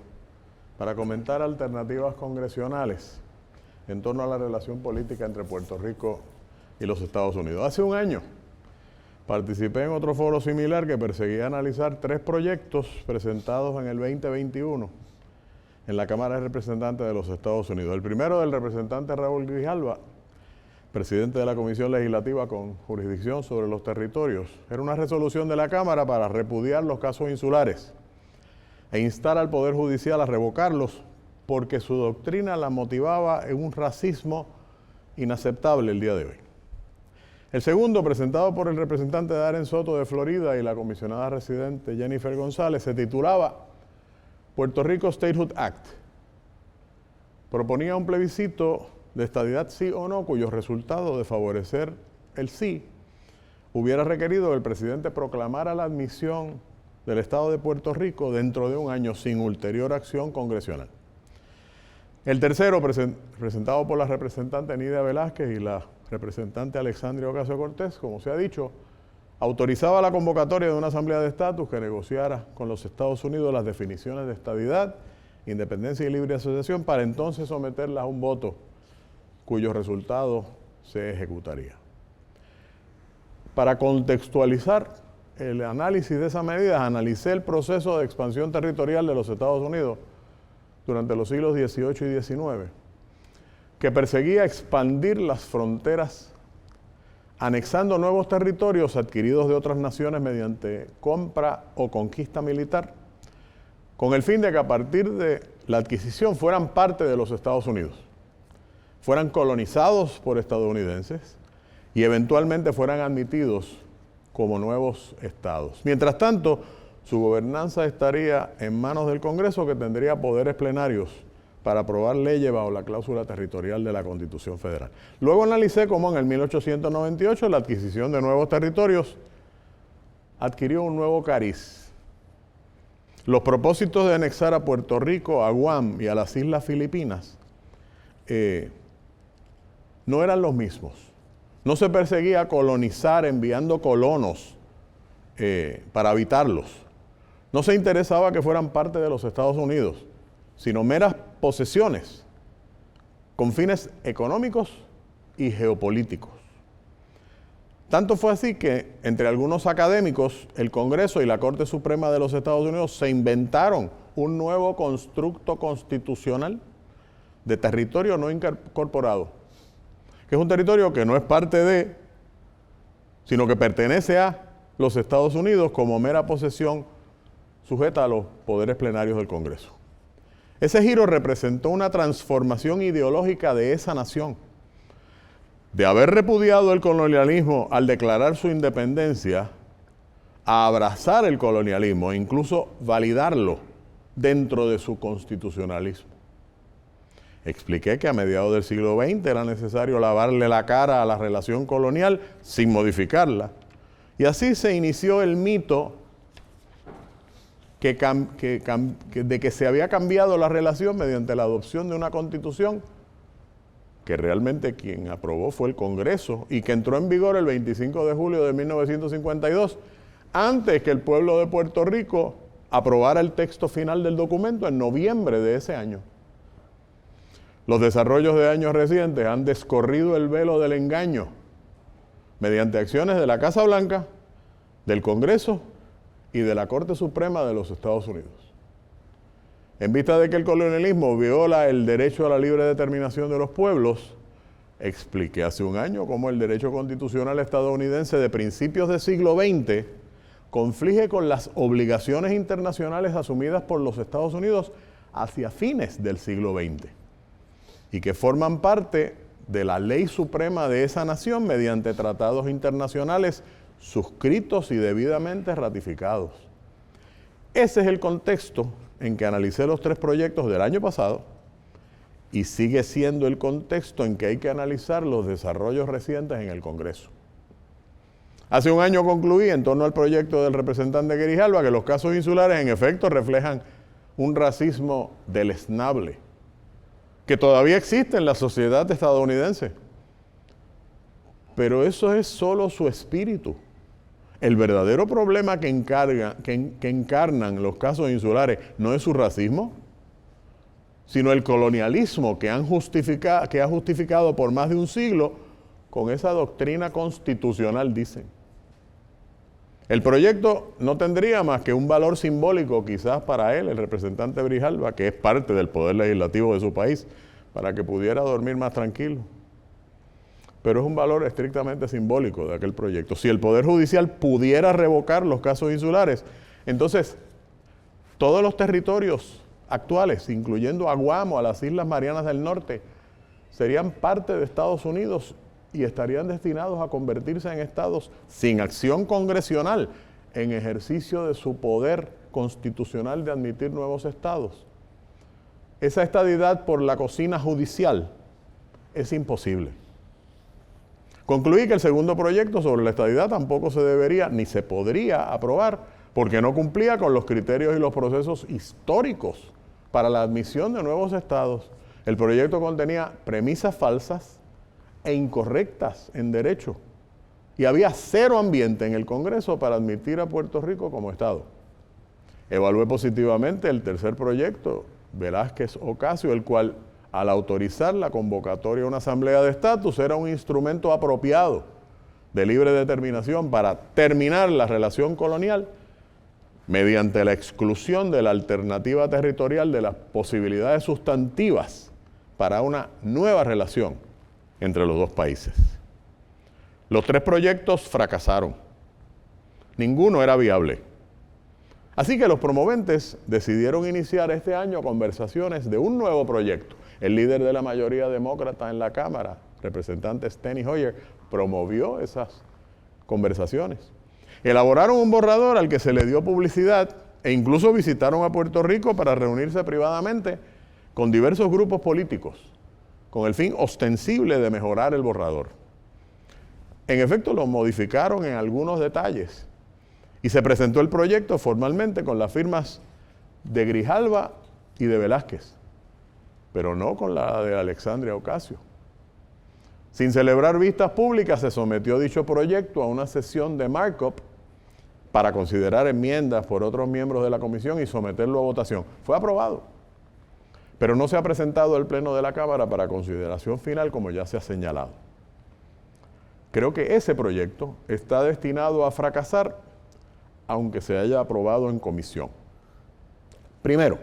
para comentar alternativas congresionales en torno a la relación política entre Puerto Rico y los Estados Unidos. Hace un año participé en otro foro similar que perseguía analizar 3 proyectos presentados en el 2021 en la Cámara de Representantes de los Estados Unidos. El primero del representante Raúl Grijalva, presidente de la Comisión Legislativa con jurisdicción sobre los territorios. Era una resolución de la Cámara para repudiar los casos insulares e instar al Poder Judicial a revocarlos porque su doctrina la motivaba en un racismo inaceptable el día de hoy. El segundo, presentado por el representante Darren Soto de Florida y la comisionada residente Jennifer González, se titulaba Puerto Rico Statehood Act. Proponía un plebiscito de estadidad sí o no, cuyo resultado de favorecer el sí hubiera requerido que el presidente proclamara la admisión del Estado de Puerto Rico dentro de un año sin ulterior acción congresional. El tercero, presentado por la representante Nidia Velázquez y la representante Alexandria Ocasio-Cortez, como se ha dicho, autorizaba la convocatoria de una asamblea de estatus que negociara con los Estados Unidos las definiciones de estadidad, independencia y libre asociación para entonces someterlas a un voto cuyo resultado se ejecutaría. Para contextualizar el análisis de esas medidas, analicé el proceso de expansión territorial de los Estados Unidos durante los siglos XVIII y XIX, que perseguía expandir las fronteras anexando nuevos territorios adquiridos de otras naciones mediante compra o conquista militar, con el fin de que a partir de la adquisición fueran parte de los Estados Unidos, fueran colonizados por estadounidenses y eventualmente fueran admitidos como nuevos estados. Mientras tanto, su gobernanza estaría en manos del Congreso, que tendría poderes plenarios para aprobar leyes bajo la cláusula territorial de la Constitución Federal. Luego analicé cómo en el 1898 la adquisición de nuevos territorios adquirió un nuevo cariz. Los propósitos de anexar a Puerto Rico, a Guam y a las Islas Filipinas no eran los mismos. No se perseguía colonizar enviando colonos para habitarlos. No se interesaba que fueran parte de los Estados Unidos, sino meras posesiones con fines económicos y geopolíticos. Tanto fue así que entre algunos académicos, el Congreso y la Corte Suprema de los Estados Unidos se inventaron un nuevo constructo constitucional de territorio no incorporado, que es un territorio que no es parte de, sino que pertenece a los Estados Unidos como mera posesión sujeta a los poderes plenarios del Congreso. Ese giro representó una transformación ideológica de esa nación. De haber repudiado el colonialismo al declarar su independencia, a abrazar el colonialismo e incluso validarlo dentro de su constitucionalismo. Expliqué que a mediados del siglo XX era necesario lavarle la cara a la relación colonial sin modificarla. Y así se inició el mito de que se había cambiado la relación mediante la adopción de una constitución que realmente quien aprobó fue el Congreso y que entró en vigor el 25 de julio de 1952, antes que el pueblo de Puerto Rico aprobara el texto final del documento en noviembre de ese año. Los desarrollos de años recientes han descorrido el velo del engaño mediante acciones de la Casa Blanca, del Congreso y de la Corte Suprema de los Estados Unidos. En vista de que el colonialismo viola el derecho a la libre determinación de los pueblos, expliqué hace un año cómo el derecho constitucional estadounidense de principios del siglo XX conflige con las obligaciones internacionales asumidas por los Estados Unidos hacia fines del siglo XX y que forman parte de la ley suprema de esa nación mediante tratados internacionales suscritos y debidamente ratificados. Ese es el contexto en que analicé los tres proyectos del año pasado y sigue siendo el contexto en que hay que analizar los desarrollos recientes en el Congreso. Hace un año concluí en torno al proyecto del representante Grijalva que los casos insulares en efecto reflejan un racismo deleznable que todavía existe en la sociedad estadounidense. Pero eso es solo su espíritu. El verdadero problema que encarnan los casos insulares no es su racismo, sino el colonialismo que ha justificado por más de un siglo con esa doctrina constitucional, dicen. El proyecto no tendría más que un valor simbólico quizás para él, el representante Grijalva, que es parte del poder legislativo de su país, para que pudiera dormir más tranquilo. Pero es un valor estrictamente simbólico de aquel proyecto. Si el Poder Judicial pudiera revocar los casos insulares, entonces todos los territorios actuales, incluyendo a Guam o a las Islas Marianas del Norte, serían parte de Estados Unidos y estarían destinados a convertirse en estados sin acción congresional en ejercicio de su poder constitucional de admitir nuevos estados. Esa estadidad por la cocina judicial es imposible. Concluí que el segundo proyecto sobre la estadidad tampoco se debería ni se podría aprobar porque no cumplía con los criterios y los procesos históricos para la admisión de nuevos estados. El proyecto contenía premisas falsas e incorrectas en derecho y había cero ambiente en el Congreso para admitir a Puerto Rico como estado. Evalué positivamente el tercer proyecto, Velázquez Ocasio, el cual, al autorizar la convocatoria a una asamblea de estatus, era un instrumento apropiado de libre determinación para terminar la relación colonial mediante la exclusión de la alternativa territorial de las posibilidades sustantivas para una nueva relación entre los dos países. Los tres proyectos fracasaron. Ninguno era viable. Así que los promoventes decidieron iniciar este año conversaciones de un nuevo proyecto. El líder de la mayoría demócrata en la Cámara, representante Steny Hoyer, promovió esas conversaciones. Elaboraron un borrador al que se le dio publicidad e incluso visitaron a Puerto Rico para reunirse privadamente con diversos grupos políticos, con el fin ostensible de mejorar el borrador. En efecto, lo modificaron en algunos detalles y se presentó el proyecto formalmente con las firmas de Grijalva y de Velázquez, pero no con la de Alexandria Ocasio. Sin celebrar vistas públicas, se sometió dicho proyecto a una sesión de markup para considerar enmiendas por otros miembros de la comisión y someterlo a votación. Fue aprobado, pero no se ha presentado al Pleno de la Cámara para consideración final, como ya se ha señalado. Creo que ese proyecto está destinado a fracasar, aunque se haya aprobado en comisión. Primero,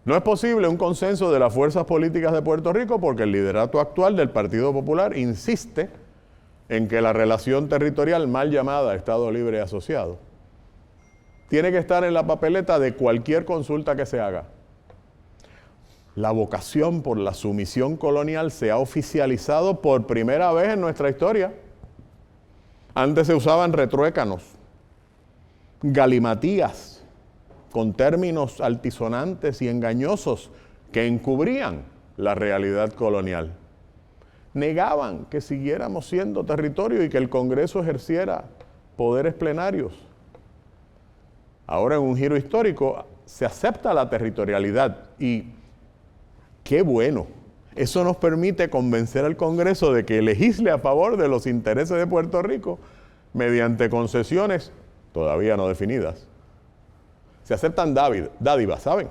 no es posible un consenso de las fuerzas políticas de Puerto Rico porque el liderato actual del Partido Popular insiste en que la relación territorial mal llamada Estado Libre y Asociado tiene que estar en la papeleta de cualquier consulta que se haga. La vocación por la sumisión colonial se ha oficializado por primera vez en nuestra historia. Antes se usaban retruécanos, galimatías, con términos altisonantes y engañosos que encubrían la realidad colonial. Negaban que siguiéramos siendo territorio y que el Congreso ejerciera poderes plenarios. Ahora, en un giro histórico, se acepta la territorialidad y qué bueno. Eso nos permite convencer al Congreso de que legisle a favor de los intereses de Puerto Rico mediante concesiones todavía no definidas. Se aceptan dádivas, ¿saben?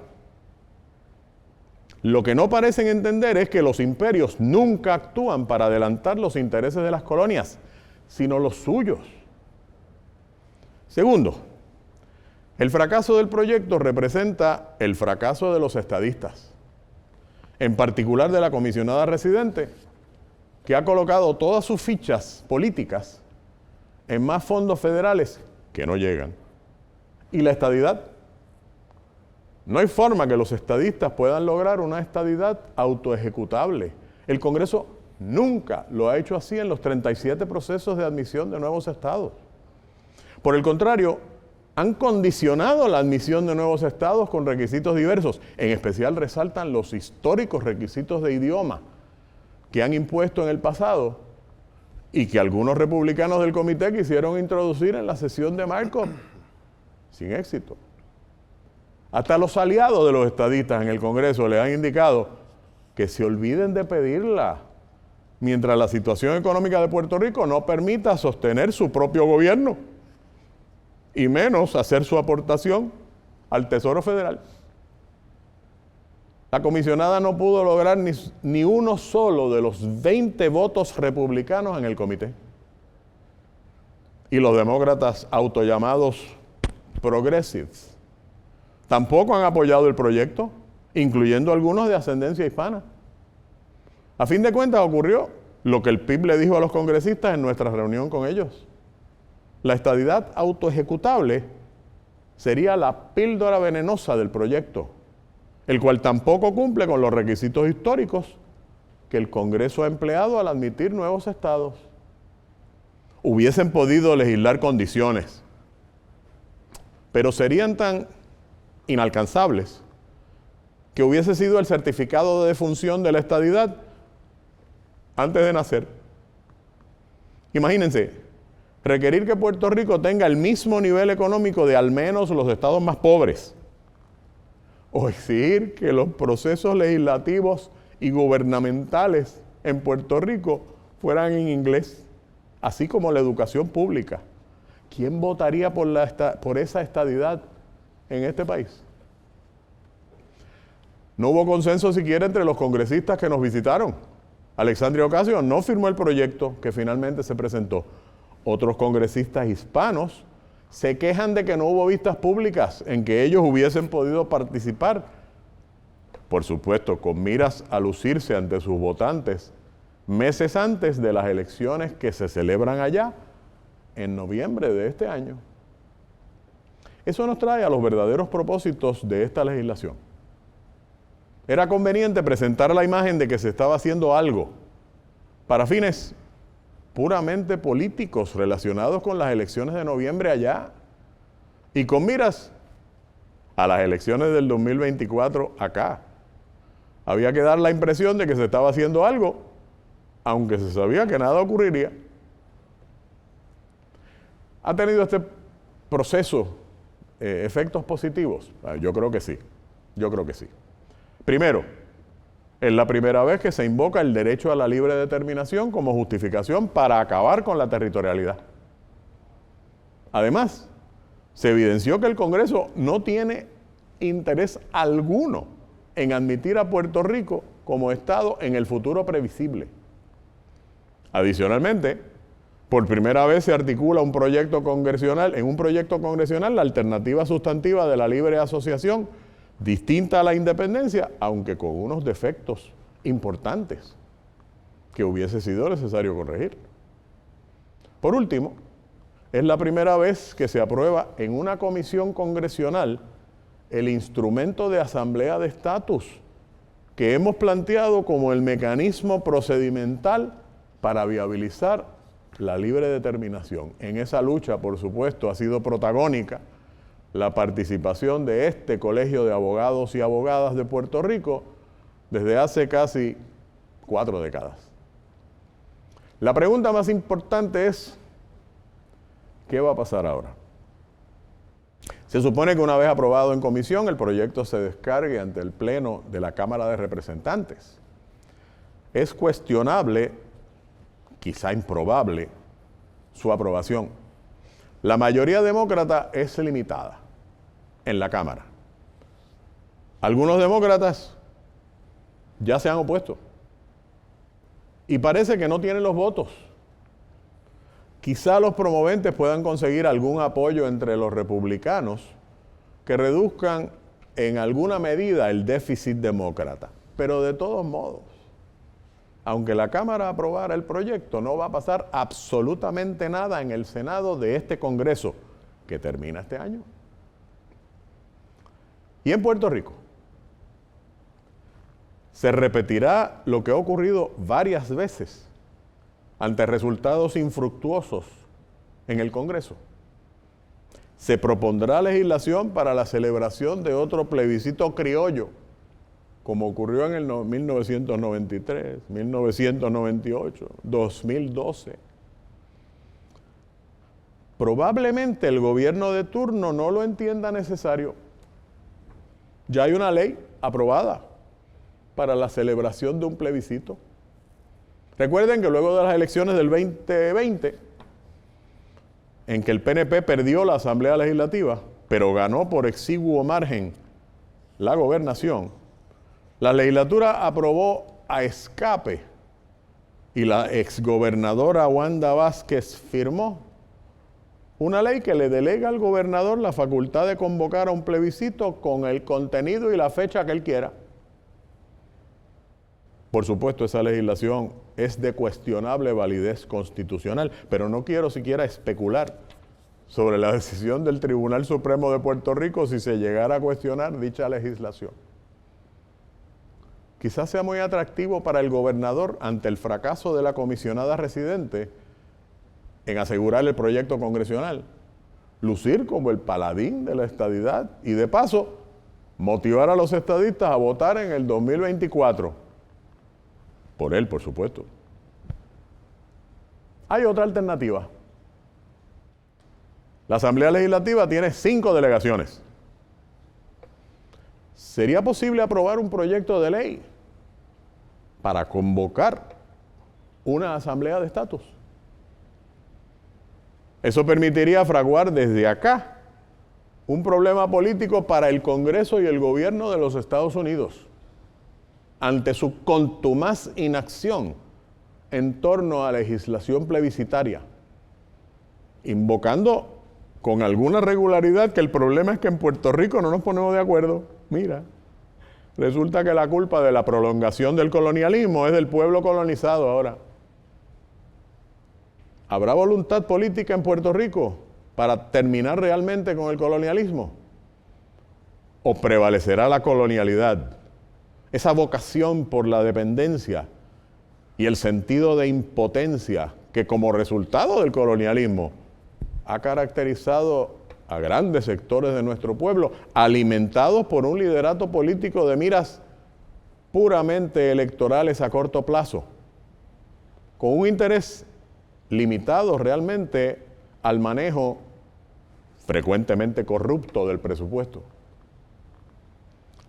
Lo que no parecen entender es que los imperios nunca actúan para adelantar los intereses de las colonias, sino los suyos. Segundo, el fracaso del proyecto representa el fracaso de los estadistas, en particular de la comisionada residente, que ha colocado todas sus fichas políticas en más fondos federales que no llegan. Y la estadidad. No hay forma que los estadistas puedan lograr una estadidad autoejecutable. El Congreso nunca lo ha hecho así en los 37 procesos de admisión de nuevos estados. Por el contrario, han condicionado la admisión de nuevos estados con requisitos diversos. En especial resaltan los históricos requisitos de idioma que han impuesto en el pasado y que algunos republicanos del comité quisieron introducir en la sesión de markup sin éxito. Hasta los aliados de los estadistas en el Congreso les han indicado que se olviden de pedirla mientras la situación económica de Puerto Rico no permita sostener su propio gobierno y menos hacer su aportación al Tesoro Federal. La comisionada no pudo lograr ni uno solo de los 20 votos republicanos en el comité. y los demócratas autollamados progressives tampoco han apoyado el proyecto, incluyendo algunos de ascendencia hispana. A fin de cuentas ocurrió lo que el PIB le dijo a los congresistas en nuestra reunión con ellos. La estadidad autoejecutable sería la píldora venenosa del proyecto, el cual tampoco cumple con los requisitos históricos que el Congreso ha empleado al admitir nuevos estados. Hubiesen podido legislar condiciones, pero serían tan inalcanzables que hubiese sido el certificado de defunción de la estadidad antes de nacer. Imagínense, requerir que Puerto Rico tenga el mismo nivel económico de al menos los estados más pobres, o exigir que los procesos legislativos y gubernamentales en Puerto Rico fueran en inglés, así como la educación pública. ¿Quién votaría por esa estadidad en este país? No hubo consenso siquiera entre los congresistas que nos visitaron. Alexandria Ocasio no firmó el proyecto que finalmente se presentó. Otros congresistas hispanos se quejan de que no hubo vistas públicas en que ellos hubiesen podido participar, por supuesto, con miras a lucirse ante sus votantes meses antes de las elecciones que se celebran allá en noviembre de este año. Eso nos trae a los verdaderos propósitos de esta legislación. Era conveniente presentar la imagen de que se estaba haciendo algo para fines puramente políticos relacionados con las elecciones de noviembre allá y con miras a las elecciones del 2024 acá. Había que dar la impresión de que se estaba haciendo algo, aunque se sabía que nada ocurriría. ¿Ha tenido este proceso efectos positivos? Yo creo que sí, yo creo que sí. Primero, es la primera vez que se invoca el derecho a la libre determinación como justificación para acabar con la territorialidad. Además, se evidenció que el Congreso no tiene interés alguno en admitir a Puerto Rico como Estado en el futuro previsible. Adicionalmente, por primera vez se articula en un proyecto congresional la alternativa sustantiva de la libre asociación, distinta a la independencia, aunque con unos defectos importantes que hubiese sido necesario corregir. Por último, es la primera vez que se aprueba en una comisión congresional el instrumento de asamblea de estatus que hemos planteado como el mecanismo procedimental para viabilizar la libre determinación. En esa lucha, por supuesto, ha sido protagónica la participación de este Colegio de Abogados y Abogadas de Puerto Rico desde hace casi 4 décadas. La pregunta más importante es, ¿qué va a pasar ahora? Se supone que una vez aprobado en comisión, el proyecto se descargue ante el Pleno de la Cámara de Representantes. Es cuestionable, quizá improbable, su aprobación. La mayoría demócrata es limitada en la Cámara. Algunos demócratas ya se han opuesto y parece que no tienen los votos. Quizá los promoventes puedan conseguir algún apoyo entre los republicanos que reduzcan en alguna medida el déficit demócrata. Pero de todos modos, aunque la Cámara aprobara el proyecto, no va a pasar absolutamente nada en el Senado de este Congreso que termina este año. Y en Puerto Rico se repetirá lo que ha ocurrido varias veces ante resultados infructuosos en el Congreso. Se propondrá legislación para la celebración de otro plebiscito criollo, como ocurrió en el 1993, 1998, 2012. Probablemente el gobierno de turno no lo entienda necesario. Ya hay una ley aprobada para la celebración de un plebiscito. Recuerden que luego de las elecciones del 2020, en que el PNP perdió la Asamblea Legislativa, pero ganó por exiguo margen la gobernación, la legislatura aprobó a escape y la exgobernadora Wanda Vázquez firmó una ley que le delega al gobernador la facultad de convocar a un plebiscito con el contenido y la fecha que él quiera. Por supuesto, esa legislación es de cuestionable validez constitucional, pero no quiero siquiera especular sobre la decisión del Tribunal Supremo de Puerto Rico si se llegara a cuestionar dicha legislación. Quizás sea muy atractivo para el gobernador, ante el fracaso de la comisionada residente en asegurar el proyecto congresional, lucir como el paladín de la estadidad y, de paso, motivar a los estadistas a votar en el 2024. Por él, por supuesto. Hay otra alternativa. La Asamblea Legislativa tiene 5 delegaciones. ¿Sería posible aprobar un proyecto de ley para convocar una asamblea de estatus? Eso permitiría fraguar desde acá un problema político para el Congreso y el gobierno de los Estados Unidos ante su contumaz inacción en torno a legislación plebiscitaria, invocando con alguna regularidad que el problema es que en Puerto Rico no nos ponemos de acuerdo. Mira, resulta que la culpa de la prolongación del colonialismo es del pueblo colonizado ahora. ¿Habrá voluntad política en Puerto Rico para terminar realmente con el colonialismo? ¿O prevalecerá la colonialidad? Esa vocación por la dependencia y el sentido de impotencia que como resultado del colonialismo ha caracterizado a grandes sectores de nuestro pueblo, alimentados por un liderato político de miras puramente electorales a corto plazo, con un interés limitado realmente al manejo frecuentemente corrupto del presupuesto.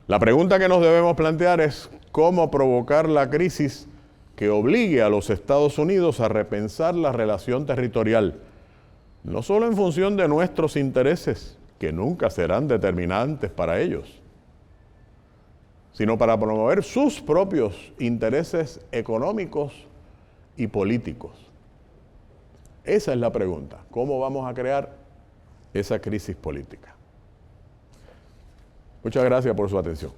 La pregunta que nos debemos plantear es cómo provocar la crisis que obligue a los Estados Unidos a repensar la relación territorial, no solo en función de nuestros intereses, que nunca serán determinantes para ellos, sino para promover sus propios intereses económicos y políticos. Esa es la pregunta, ¿cómo vamos a crear esa crisis política? Muchas gracias por su atención.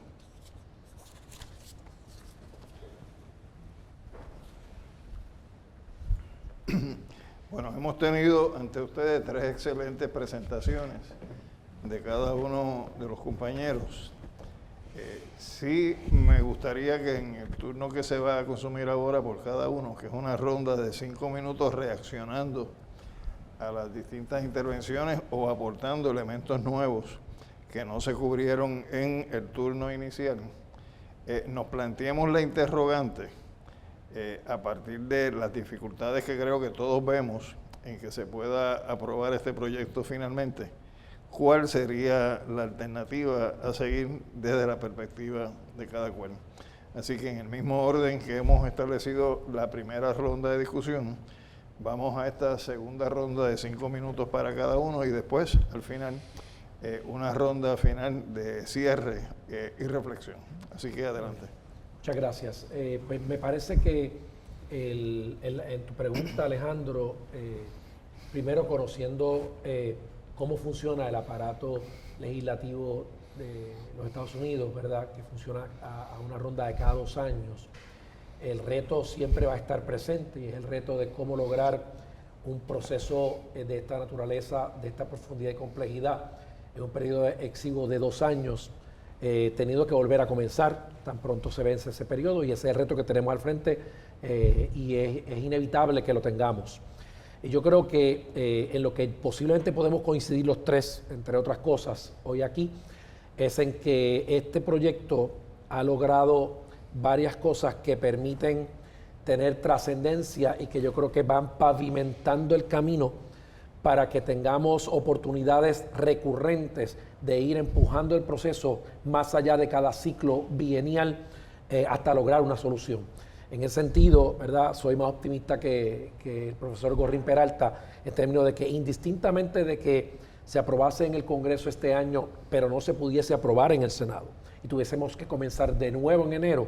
Bueno, hemos tenido ante ustedes 3 excelentes presentaciones de cada uno de los compañeros. Sí me gustaría que en el turno que se va a consumir ahora por cada uno, que es una ronda de 5 minutos reaccionando a las distintas intervenciones o aportando elementos nuevos que no se cubrieron en el turno inicial, nos planteemos la interrogante a partir de las dificultades que creo que todos vemos en que se pueda aprobar este proyecto finalmente. ¿Cuál sería la alternativa a seguir desde la perspectiva de cada cual? Así que en el mismo orden que hemos establecido la primera ronda de discusión, vamos a esta segunda ronda de 5 minutos para cada uno y después, al final, una ronda final de cierre y reflexión. Así que adelante. Muchas gracias. Pues me parece que en tu pregunta, Alejandro, primero conociendo cómo funciona el aparato legislativo de los Estados Unidos, ¿verdad?, que funciona a una ronda de cada 2 años, el reto siempre va a estar presente y es el reto de cómo lograr un proceso de esta naturaleza, de esta profundidad y complejidad en un periodo exiguo de 2 años, tenido que volver a comenzar tan pronto se vence ese periodo, y ese es el reto que tenemos al frente y es inevitable que lo tengamos. Y yo creo que en lo que posiblemente podemos coincidir los 3, entre otras cosas, hoy aquí, es en que este proyecto ha logrado varias cosas que permiten tener trascendencia y que yo creo que van pavimentando el camino para que tengamos oportunidades recurrentes de ir empujando el proceso más allá de cada ciclo bienial hasta lograr una solución. En ese sentido, ¿verdad?, soy más optimista que el profesor Gorrín Peralta en términos de que indistintamente de que se aprobase en el Congreso este año, pero no se pudiese aprobar en el Senado y tuviésemos que comenzar de nuevo en enero,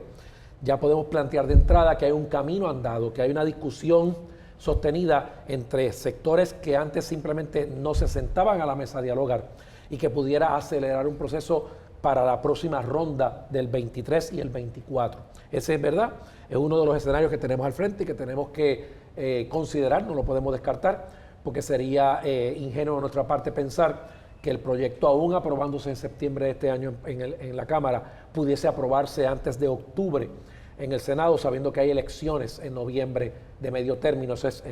ya podemos plantear de entrada que hay un camino andado, que hay una discusión sostenida entre sectores que antes simplemente no se sentaban a la mesa a dialogar y que pudiera acelerar un proceso para la próxima ronda del 23 y el 24. Ese es verdad, es uno de los escenarios que tenemos al frente y que tenemos que considerar, no lo podemos descartar, porque sería ingenuo de nuestra parte pensar que el proyecto, aún aprobándose en septiembre de este año en la Cámara, pudiese aprobarse antes de octubre en el Senado, sabiendo que hay elecciones en noviembre de medio término. Eso es,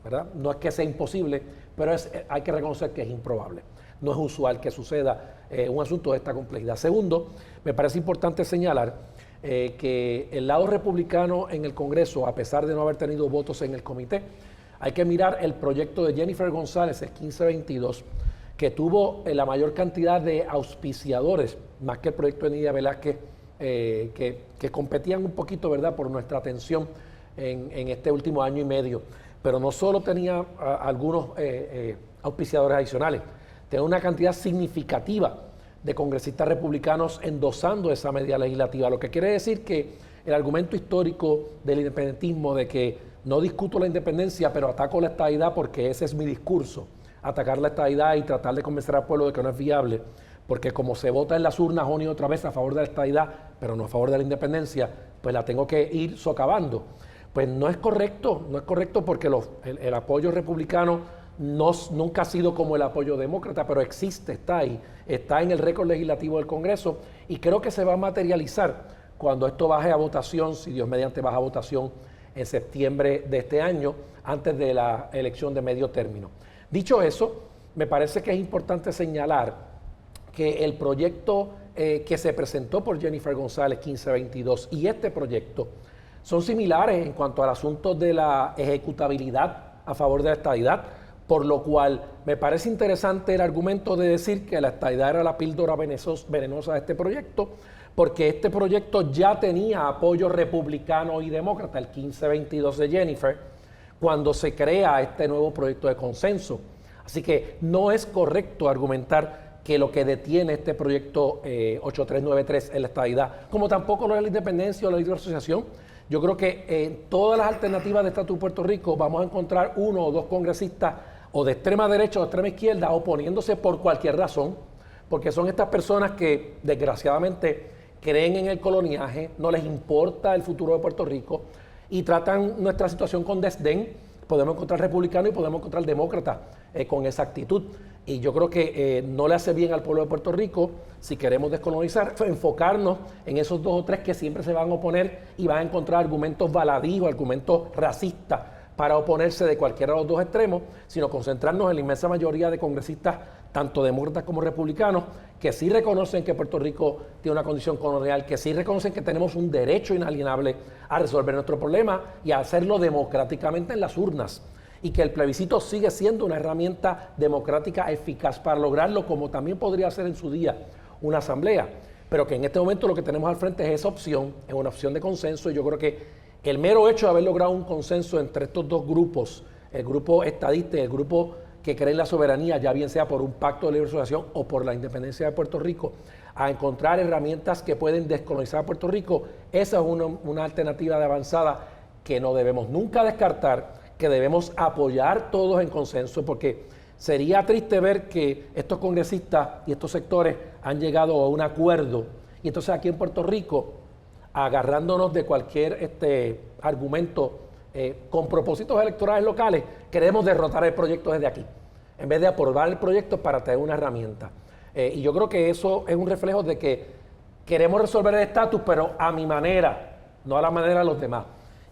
¿verdad? No es que sea imposible, pero hay que reconocer que es improbable. No es usual que suceda un asunto de esta complejidad. Segundo, me parece importante señalar que el lado republicano en el Congreso, a pesar de no haber tenido votos en el comité, hay que mirar el proyecto de Jennifer González, el 1522, que tuvo la mayor cantidad de auspiciadores, más que el proyecto de Nidia Velázquez, que competían un poquito, ¿verdad?, por nuestra atención en este último año y medio. Pero no solo tenía algunos auspiciadores adicionales, tenía una cantidad significativa de congresistas republicanos endosando esa medida legislativa, lo que quiere decir que el argumento histórico del independentismo de que no discuto la independencia, pero ataco la estadidad porque ese es mi discurso, atacar la estadidad y tratar de convencer al pueblo de que no es viable, porque como se vota en las urnas una y otra vez a favor de la estadidad, pero no a favor de la independencia, pues la tengo que ir socavando. Pues no es correcto porque el apoyo republicano nunca ha sido como el apoyo demócrata, pero existe, está ahí, está en el récord legislativo del Congreso y creo que se va a materializar cuando esto baje a votación, si Dios mediante baja a votación en septiembre de este año, antes de la elección de medio término. Dicho eso, me parece que es importante señalar que el proyecto que se presentó por Jennifer González 1522 y este proyecto son similares en cuanto al asunto de la ejecutabilidad a favor de la estadidad, por lo cual me parece interesante el argumento de decir que la estadidad era la píldora venenosa de este proyecto, porque este proyecto ya tenía apoyo republicano y demócrata, el 1522 de Jennifer, cuando se crea este nuevo proyecto de consenso. Así que no es correcto argumentar que lo que detiene este proyecto 8393 es la estadidad, como tampoco lo es la independencia o la libre asociación. Yo creo que en todas las alternativas de estatus de Puerto Rico vamos a encontrar uno o dos congresistas o de extrema derecha o de extrema izquierda oponiéndose por cualquier razón, porque son estas personas que desgraciadamente creen en el coloniaje, no les importa el futuro de Puerto Rico y tratan nuestra situación con desdén. Podemos encontrar republicanos y podemos encontrar demócratas con esa actitud. Y yo creo que no le hace bien al pueblo de Puerto Rico, si queremos descolonizar, enfocarnos en esos dos o tres que siempre se van a oponer y van a encontrar argumentos baladíes, argumentos racistas para oponerse de cualquiera de los dos extremos, sino concentrarnos en la inmensa mayoría de congresistas, tanto demócratas como republicanos, que sí reconocen que Puerto Rico tiene una condición colonial, que sí reconocen que tenemos un derecho inalienable a resolver nuestro problema y a hacerlo democráticamente en las urnas, y que el plebiscito sigue siendo una herramienta democrática eficaz para lograrlo, como también podría ser en su día una asamblea, pero que en este momento lo que tenemos al frente es esa opción, es una opción de consenso, y yo creo que el mero hecho de haber logrado un consenso entre estos dos grupos, el grupo estadista y el grupo que cree en la soberanía, ya bien sea por un pacto de libre asociación o por la independencia de Puerto Rico, a encontrar herramientas que pueden descolonizar a Puerto Rico, esa es una alternativa de avanzada que no debemos nunca descartar, que debemos apoyar todos en consenso, porque sería triste ver que estos congresistas y estos sectores han llegado a un acuerdo y entonces aquí en Puerto Rico, agarrándonos de cualquier argumento con propósitos electorales locales, queremos derrotar el proyecto desde aquí, en vez de aprobar el proyecto para tener una herramienta. Y yo creo que eso es un reflejo de que queremos resolver el estatus, pero a mi manera, no a la manera de los demás.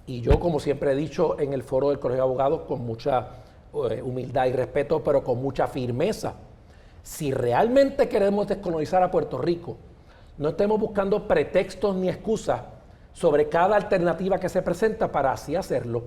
Y yo, como siempre he dicho en el foro del Colegio de Abogados, con mucha humildad y respeto, pero con mucha firmeza, si realmente queremos descolonizar a Puerto Rico, no estemos buscando pretextos ni excusas sobre cada alternativa que se presenta para así hacerlo,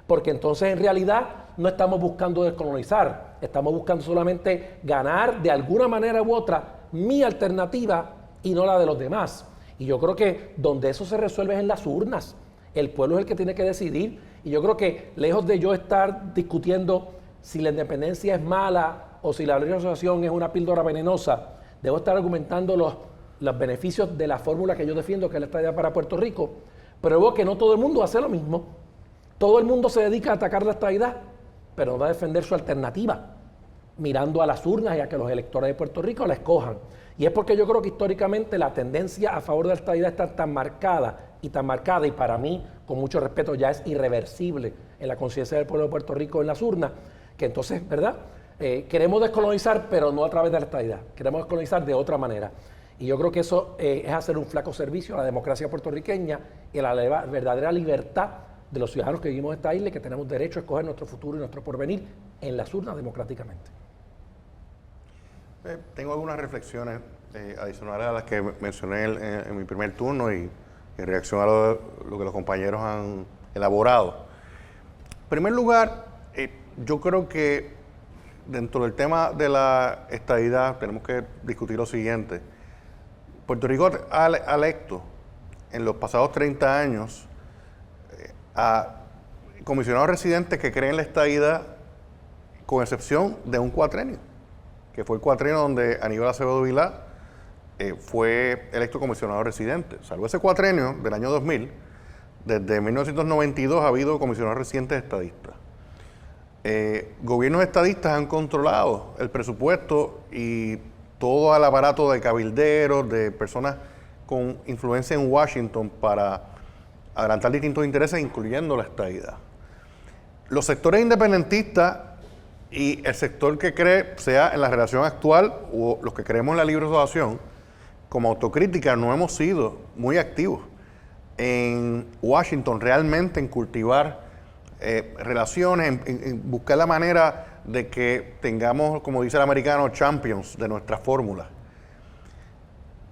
porque entonces en realidad no estamos buscando descolonizar, estamos buscando solamente ganar de alguna manera u otra mi alternativa y no la de los demás. Y yo creo que donde eso se resuelve es en las urnas. El pueblo es el que tiene que decidir, y yo creo que lejos de yo estar discutiendo si la independencia es mala o si la libre asociación es una píldora venenosa, debo estar argumentando los beneficios de la fórmula que yo defiendo, que es la estadía para Puerto Rico, pero veo que no todo el mundo hace lo mismo. Todo el mundo se dedica a atacar la estadidad, pero no va a defender su alternativa, mirando a las urnas y a que los electores de Puerto Rico la escojan. Y es porque yo creo que históricamente la tendencia a favor de la estadidad está tan marcada, y para mí, con mucho respeto, ya es irreversible en la conciencia del pueblo de Puerto Rico en las urnas, que entonces, ¿verdad? Queremos descolonizar, pero no a través de la estadidad. Queremos descolonizar de otra manera. Y yo creo que eso es hacer un flaco servicio a la democracia puertorriqueña y a la verdadera libertad de los ciudadanos que vivimos en esta isla y que tenemos derecho a escoger nuestro futuro y nuestro porvenir en las urnas democráticamente. Tengo algunas reflexiones adicionales a las que mencioné en mi primer turno y en reacción a lo que los compañeros han elaborado. En primer lugar, yo creo que dentro del tema de la estadidad tenemos que discutir lo siguiente. Puerto Rico ha electo en los pasados 30 años a comisionados residentes que creen la estadidad, con excepción de un cuatrenio, que fue el cuatrenio donde Aníbal Acevedo Vilá fue electo comisionado residente. Salvo ese cuatrenio del año 2000, desde 1992 ha habido comisionados residentes estadistas. Gobiernos estadistas han controlado el presupuesto y todo el aparato de cabilderos, de personas con influencia en Washington para adelantar distintos intereses, incluyendo la estadidad. Los sectores independentistas y el sector que cree, sea en la relación actual o los que creemos en la libre asociación, como autocrítica no hemos sido muy activos en Washington realmente en cultivar relaciones, en buscar la manera de que tengamos, como dice el americano, champions de nuestra fórmula.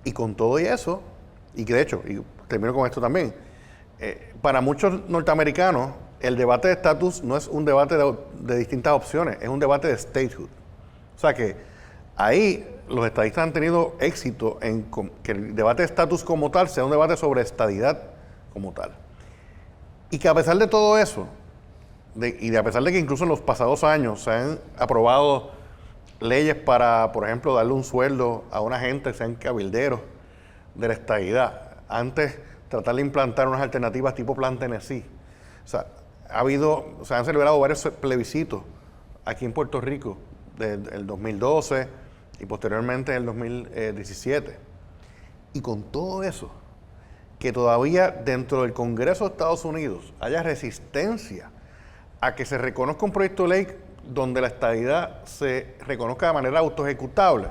Y con todo y eso, y que de hecho, y termino con esto también, para muchos norteamericanos el debate de estatus no es un debate de distintas opciones, es un debate de statehood. O sea que ahí los estadistas han tenido éxito en que el debate de estatus como tal sea un debate sobre estadidad como tal. Y que a pesar de todo eso, y a pesar de que incluso en los pasados años se han aprobado leyes para, por ejemplo, darle un sueldo a una gente que sean cabilderos de la estadidad, antes tratar de implantar unas alternativas tipo Plan Tennessee. O sea, se han celebrado varios plebiscitos aquí en Puerto Rico, del 2012 y posteriormente en el 2017. Y con todo eso, que todavía dentro del Congreso de Estados Unidos haya resistencia a que se reconozca un proyecto de ley donde la estadidad se reconozca de manera autoejecutable,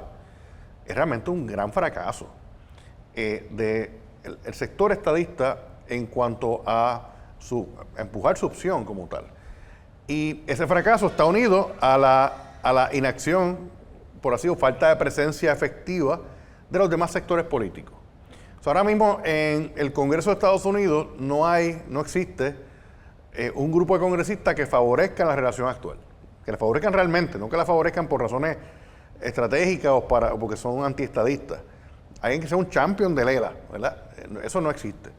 es realmente un gran fracaso del sector estadista en cuanto a empujar su opción como tal. Y ese fracaso está unido a la inacción, por así decirlo, falta de presencia efectiva de los demás sectores políticos. O sea, ahora mismo en el Congreso de Estados Unidos no existe un grupo de congresistas que favorezcan la relación actual, que la favorezcan realmente, no que la favorezcan por razones estratégicas o porque son antiestadistas. Alguien que sea un champion de Lela, ¿verdad? Eso no existe.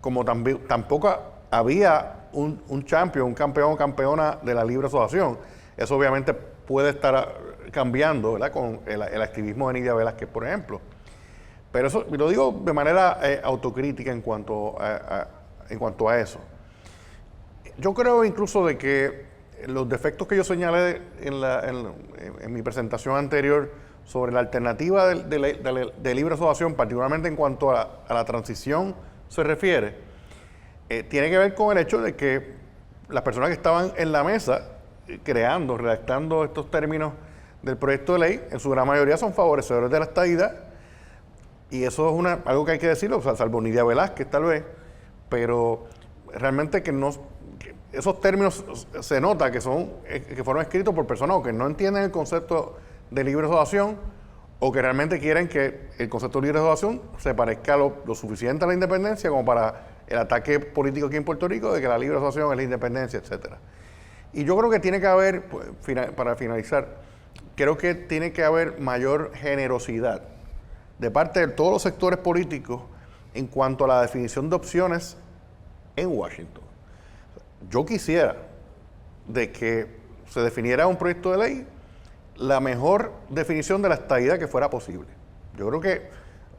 Como tampoco había un champion, un campeón o campeona de la libre asociación. Eso obviamente puede estar cambiando, ¿verdad? Con el activismo de Nidia Velázquez, por ejemplo. Pero eso lo digo de manera autocrítica en cuanto a eso. Yo creo incluso de que los defectos que yo señalé en mi presentación anterior sobre la alternativa de libre asociación, particularmente en cuanto a la transición se refiere, tiene que ver con el hecho de que las personas que estaban en la mesa redactando estos términos del proyecto de ley, en su gran mayoría son favorecedores de la estadidad, y eso es algo que hay que decirlo, o sea, salvo Nidia Velázquez tal vez, pero realmente que esos términos se nota que fueron escritos por personas que no entienden el concepto de libre asociación o que realmente quieren que el concepto de libre asociación se parezca lo suficiente a la independencia como para el ataque político aquí en Puerto Rico de que la libre asociación es la independencia, etcétera. Y yo creo que tiene que haber, para finalizar, creo que tiene que haber mayor generosidad de parte de todos los sectores políticos en cuanto a la definición de opciones en Washington. Yo quisiera de que se definiera un proyecto de ley la mejor definición de la estadidad que fuera posible. Yo creo que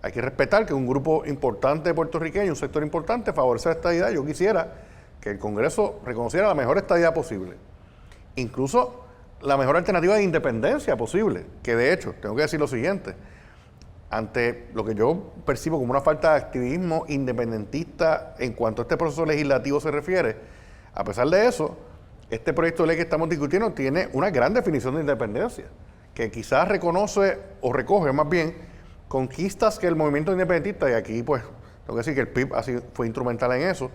hay que respetar que un grupo importante de puertorriqueños, un sector importante, favorece la estadidad. Yo quisiera que el Congreso reconociera la mejor estadidad posible, incluso la mejor alternativa de independencia posible, que de hecho, tengo que decir lo siguiente, ante lo que yo percibo como una falta de activismo independentista en cuanto a este proceso legislativo se refiere, a pesar de eso, este proyecto de ley que estamos discutiendo tiene una gran definición de independencia, que quizás reconoce o recoge más bien conquistas que el movimiento independentista, y aquí pues tengo que decir que el PIB así fue instrumental en eso,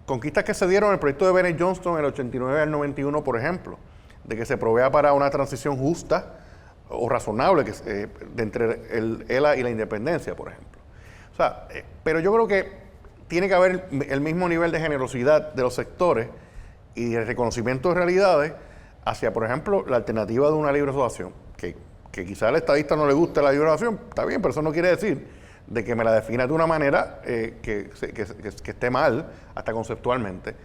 conquistas que se dieron en el proyecto de Bennett Johnston en el 89 al 91, por ejemplo, de que se provea para una transición justa o razonable de entre el ELA y la independencia, por ejemplo. O sea, pero yo creo que tiene que haber el mismo nivel de generosidad de los sectores y el reconocimiento de realidades hacia, por ejemplo, la alternativa de una libre asociación, que quizá al estadista no le guste la libre asociación, está bien, pero eso no quiere decir de que me la defina de una manera que esté mal, hasta conceptualmente.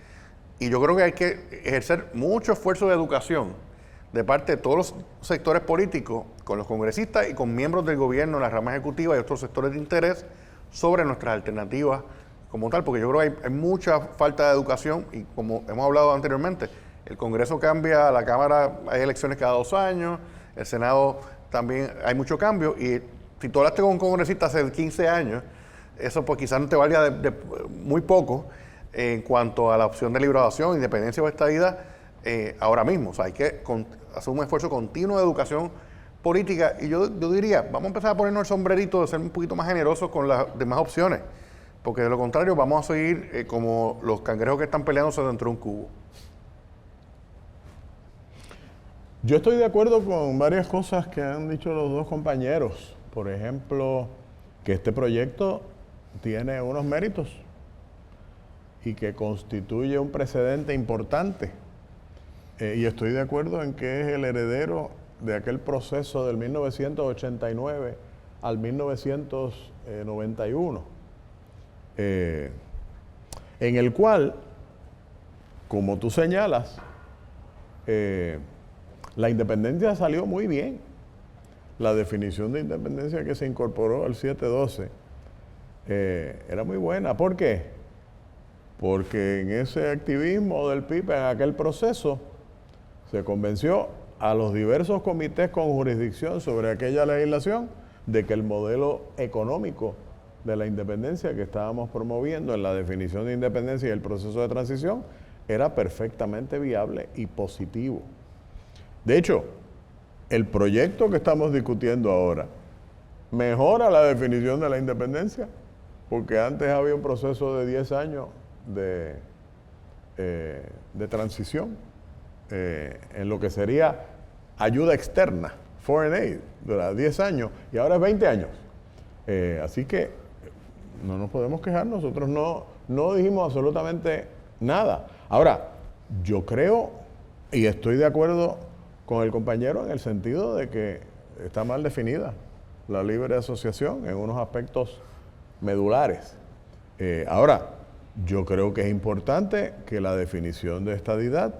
Y yo creo que hay que ejercer mucho esfuerzo de educación de parte de todos los sectores políticos, con los congresistas y con miembros del gobierno, la rama ejecutiva y otros sectores de interés, sobre nuestras alternativas como tal, porque yo creo que hay mucha falta de educación y como hemos hablado anteriormente, el Congreso cambia, la Cámara hay elecciones cada 2 años, el Senado también hay mucho cambio y si tú hablaste con un congresista hace 15 años, eso pues quizás no te valga de muy poco en cuanto a la opción de liberación, independencia o estadidad ahora mismo. O sea, hay que hacer un esfuerzo continuo de educación política y yo diría, vamos a empezar a ponernos el sombrerito de ser un poquito más generosos con las demás opciones, porque de lo contrario vamos a seguir como los cangrejos que están peleándose dentro de un cubo. Yo estoy de acuerdo con varias cosas que han dicho los dos compañeros. Por ejemplo, que este proyecto tiene unos méritos y que constituye un precedente importante. Y estoy de acuerdo en que es el heredero de aquel proceso del 1989 al 1991, en el cual, como tú señalas, la independencia salió muy bien. La definición de independencia que se incorporó al 712 era muy buena. ¿Por qué? Porque en ese activismo del PIB, en aquel proceso, se convenció a los diversos comités con jurisdicción sobre aquella legislación de que el modelo económico de la independencia que estábamos promoviendo en la definición de independencia y el proceso de transición era perfectamente viable y positivo. De hecho, el proyecto que estamos discutiendo ahora mejora la definición de la independencia, porque antes había un proceso de 10 años de transición en lo que sería ayuda externa, foreign aid, de 10 años, y ahora es 20 años. Así que no nos podemos quejar, nosotros no dijimos absolutamente nada. Ahora, yo creo y estoy de acuerdo con el compañero en el sentido de que está mal definida la libre asociación en unos aspectos medulares. Ahora, yo creo que es importante que la definición de estadidad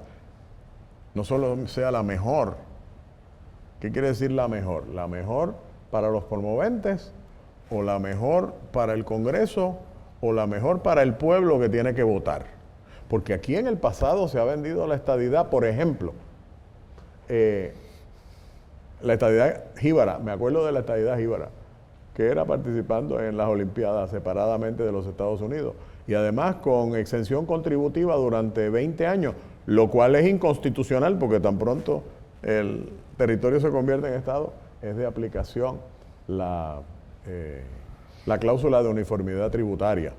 no solo sea la mejor. ¿Qué quiere decir la mejor? La mejor para los promoventes, o la mejor para el Congreso, o la mejor para el pueblo que tiene que votar. Porque aquí en el pasado se ha vendido la estadidad, por ejemplo, la estadidad jíbara, me acuerdo de la estadidad jíbara, que era participando en las Olimpiadas separadamente de los Estados Unidos, y además con exención contributiva durante 20 años, lo cual es inconstitucional porque tan pronto el territorio se convierte en Estado, es de aplicación la cláusula de uniformidad tributaria.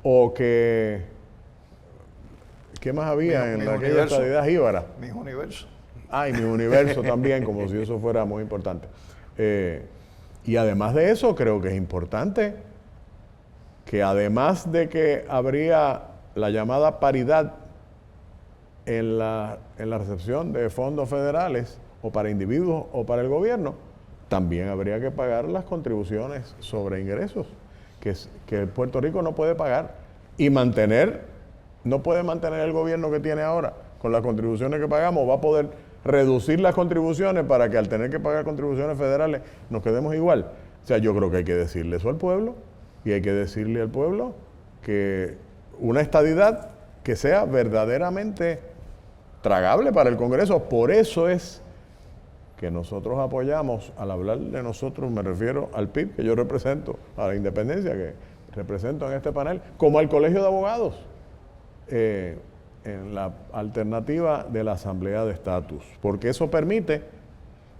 O que, ¿qué más había en aquella estadidad jíbara? Mis universos. Y mi universo también, como si eso fuera muy importante. Y además de eso, creo que es importante que además de que habría la llamada paridad en la recepción de fondos federales, o para individuos o para el gobierno, también habría que pagar las contribuciones sobre ingresos que Puerto Rico no puede pagar y no puede mantener el gobierno que tiene ahora con las contribuciones que pagamos, va a poder reducir las contribuciones para que al tener que pagar contribuciones federales nos quedemos igual. O sea, yo creo que hay que decirle eso al pueblo, y hay que decirle al pueblo que una estadidad que sea verdaderamente tragable para el Congreso. Por eso es que nosotros apoyamos, al hablar de nosotros me refiero al PIB que yo represento, a la independencia que represento en este panel, como al Colegio de Abogados, en la alternativa de la Asamblea de Estatus, porque eso permite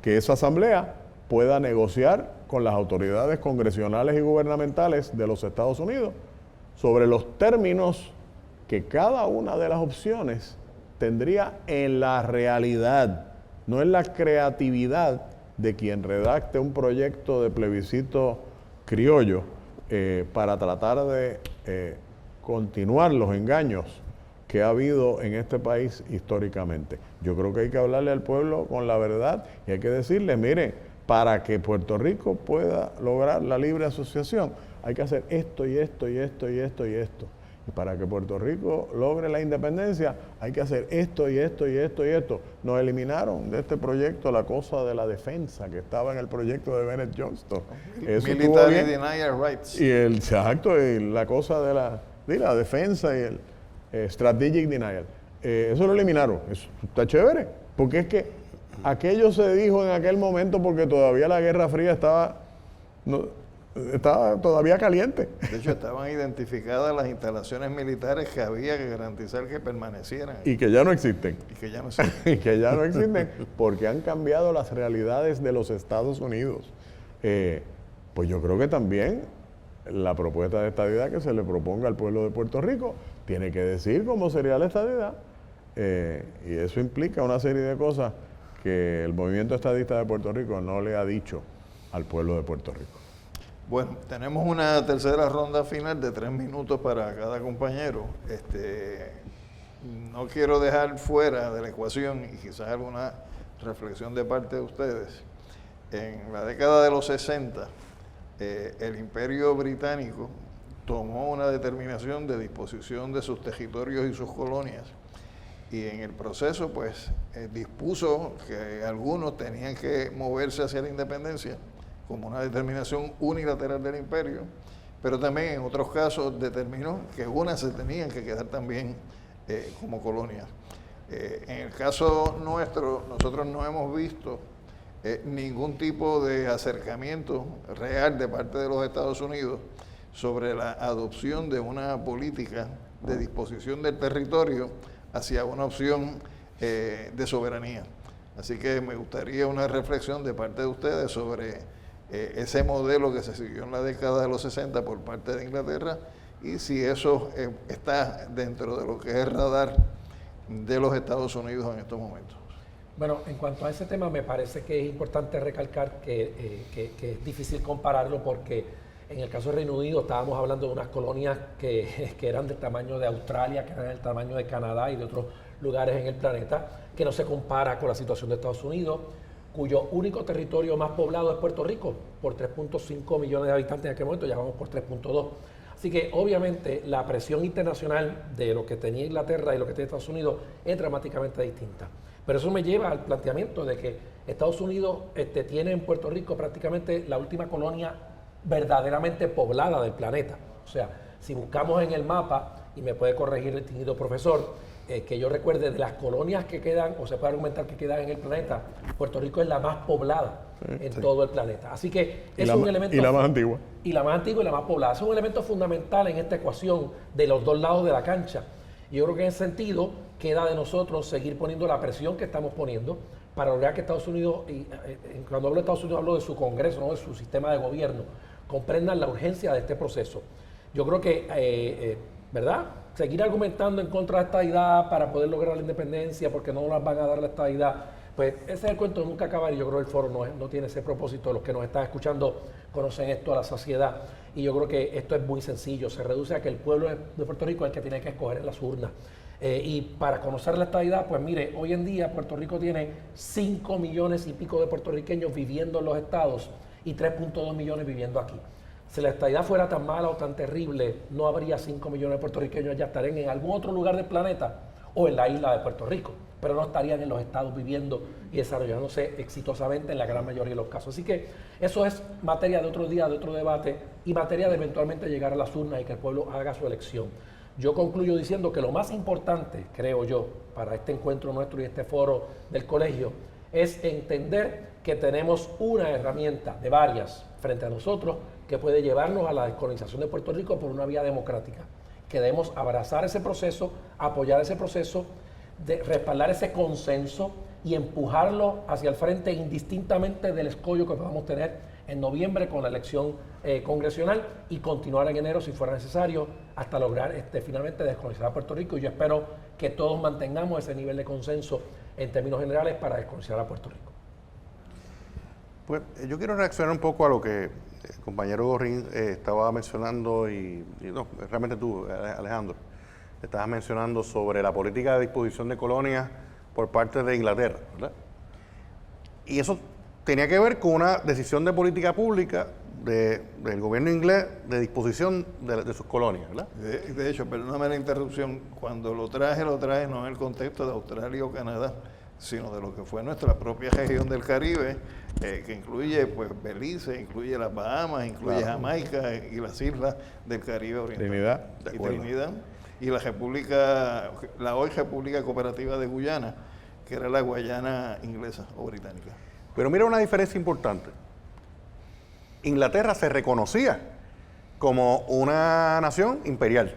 que esa Asamblea pueda negociar con las autoridades congresionales y gubernamentales de los Estados Unidos sobre los términos que cada una de las opciones tendría en la realidad, no en la creatividad de quien redacte un proyecto de plebiscito criollo para tratar de continuar los engaños que ha habido en este país históricamente. Yo creo que hay que hablarle al pueblo con la verdad y hay que decirle, mire, para que Puerto Rico pueda lograr la libre asociación, hay que hacer esto y esto y esto y esto y esto. Y para que Puerto Rico logre la independencia, hay que hacer esto y esto y esto y esto. Nos eliminaron de este proyecto la cosa de la defensa que estaba en el proyecto de Bennett Johnston. Eso estuvo Military bien. denial rights. Y exacto, y la cosa de la defensa y el strategic denial. Eso lo eliminaron. Eso está chévere. Porque es que aquello se dijo en aquel momento porque todavía la Guerra Fría estaba todavía caliente. De hecho, estaban identificadas las instalaciones militares que había que garantizar que permanecieran. Y que ya no existen. Y que ya no existen. Y que ya no existen porque han cambiado las realidades de los Estados Unidos. Pues yo creo que también la propuesta de estadidad que se le proponga al pueblo de Puerto Rico tiene que decir cómo sería la estadidad. Y eso implica una serie de cosas que el movimiento estadista de Puerto Rico no le ha dicho al pueblo de Puerto Rico. Bueno, tenemos una tercera ronda final de 3 minutos para cada compañero. No quiero dejar fuera de la ecuación y quizás alguna reflexión de parte de ustedes. En la década de los 60, el Imperio Británico tomó una determinación de disposición de sus territorios y sus colonias. Y en el proceso, pues, dispuso que algunos tenían que moverse hacia la independencia como una determinación unilateral del imperio, pero también en otros casos determinó que unas se tenían que quedar también como colonias. En el caso nuestro, nosotros no hemos visto ningún tipo de acercamiento real de parte de los Estados Unidos sobre la adopción de una política de disposición del territorio hacia una opción de soberanía. Así que me gustaría una reflexión de parte de ustedes sobre ese modelo que se siguió en la década de los 60 por parte de Inglaterra y si eso está dentro de lo que es el radar de los Estados Unidos en estos momentos. Bueno, en cuanto a ese tema me parece que es importante recalcar que es difícil compararlo porque en el caso del Reino Unido estábamos hablando de unas colonias que eran del tamaño de Australia, que eran del tamaño de Canadá y de otros lugares en el planeta, que no se compara con la situación de Estados Unidos, cuyo único territorio más poblado es Puerto Rico, por 3.5 millones de habitantes en aquel momento, ya vamos por 3.2. Así que obviamente la presión internacional de lo que tenía Inglaterra y lo que tiene Estados Unidos es dramáticamente distinta. Pero eso me lleva al planteamiento de que Estados Unidos tiene en Puerto Rico prácticamente la última colonia verdaderamente poblada del planeta. O sea, si buscamos en el mapa, y me puede corregir el distinguido profesor, que yo recuerde de las colonias que quedan, o se puede argumentar que quedan en el planeta, Puerto Rico es la más poblada en todo el planeta. Así que es un elemento... Y la más antigua. Y la más antigua y la más poblada. Es un elemento fundamental en esta ecuación de los dos lados de la cancha. Y yo creo que en ese sentido queda de nosotros seguir poniendo la presión que estamos poniendo para lograr que Estados Unidos, y cuando hablo de Estados Unidos hablo de su Congreso, no de su sistema de gobierno, comprendan la urgencia de este proceso. Yo creo que, ¿verdad? Seguir argumentando en contra de esta estadidad para poder lograr la independencia porque no nos van a dar la estadidad, pues ese es el cuento de nunca acabar y yo creo que el foro no tiene ese propósito. Los que nos están escuchando conocen esto a la saciedad y yo creo que esto es muy sencillo, se reduce a que el pueblo de Puerto Rico es el que tiene que escoger en las urnas. Y para conocer la estadidad, pues mire, hoy en día Puerto Rico tiene 5 millones y pico de puertorriqueños viviendo en los estados y 3.2 millones viviendo aquí. Si la estadidad fuera tan mala o tan terrible, no habría 5 millones de puertorriqueños, ya estarían en algún otro lugar del planeta o en la isla de Puerto Rico, pero no estarían en los estados viviendo y desarrollándose exitosamente en la gran mayoría de los casos. Así que eso es materia de otro día, de otro debate y materia de eventualmente llegar a las urnas y que el pueblo haga su elección. Yo concluyo diciendo que lo más importante, creo yo, para este encuentro nuestro y este foro del colegio, es entender que tenemos una herramienta de varias frente a nosotros que puede llevarnos a la descolonización de Puerto Rico por una vía democrática. Que debemos abrazar ese proceso, apoyar ese proceso, respaldar ese consenso y empujarlo hacia el frente indistintamente del escollo que podamos tener en noviembre con la elección congresional y continuar en enero si fuera necesario hasta lograr finalmente descolonizar a Puerto Rico. Y yo espero que todos mantengamos ese nivel de consenso en términos generales para descolonizar a Puerto Rico. Pues yo quiero reaccionar un poco a lo que el compañero Gorrín estaba mencionando y no, realmente tú, Alejandro, estabas mencionando sobre la política de disposición de colonias por parte de Inglaterra, ¿verdad? Y eso tenía que ver con una decisión de política pública del gobierno inglés de disposición de sus colonias, ¿verdad? De hecho, perdóname la interrupción, cuando lo traje no en el contexto de Australia o Canadá, sino de lo que fue nuestra propia región del Caribe, que incluye pues Belice, incluye las Bahamas, incluye Jamaica y las islas del Caribe Oriental. Trinidad. Y Trinidad. Y la República, la hoy República Cooperativa de Guyana, que era la Guayana inglesa o británica. Pero mira una diferencia importante. Inglaterra se reconocía como una nación imperial,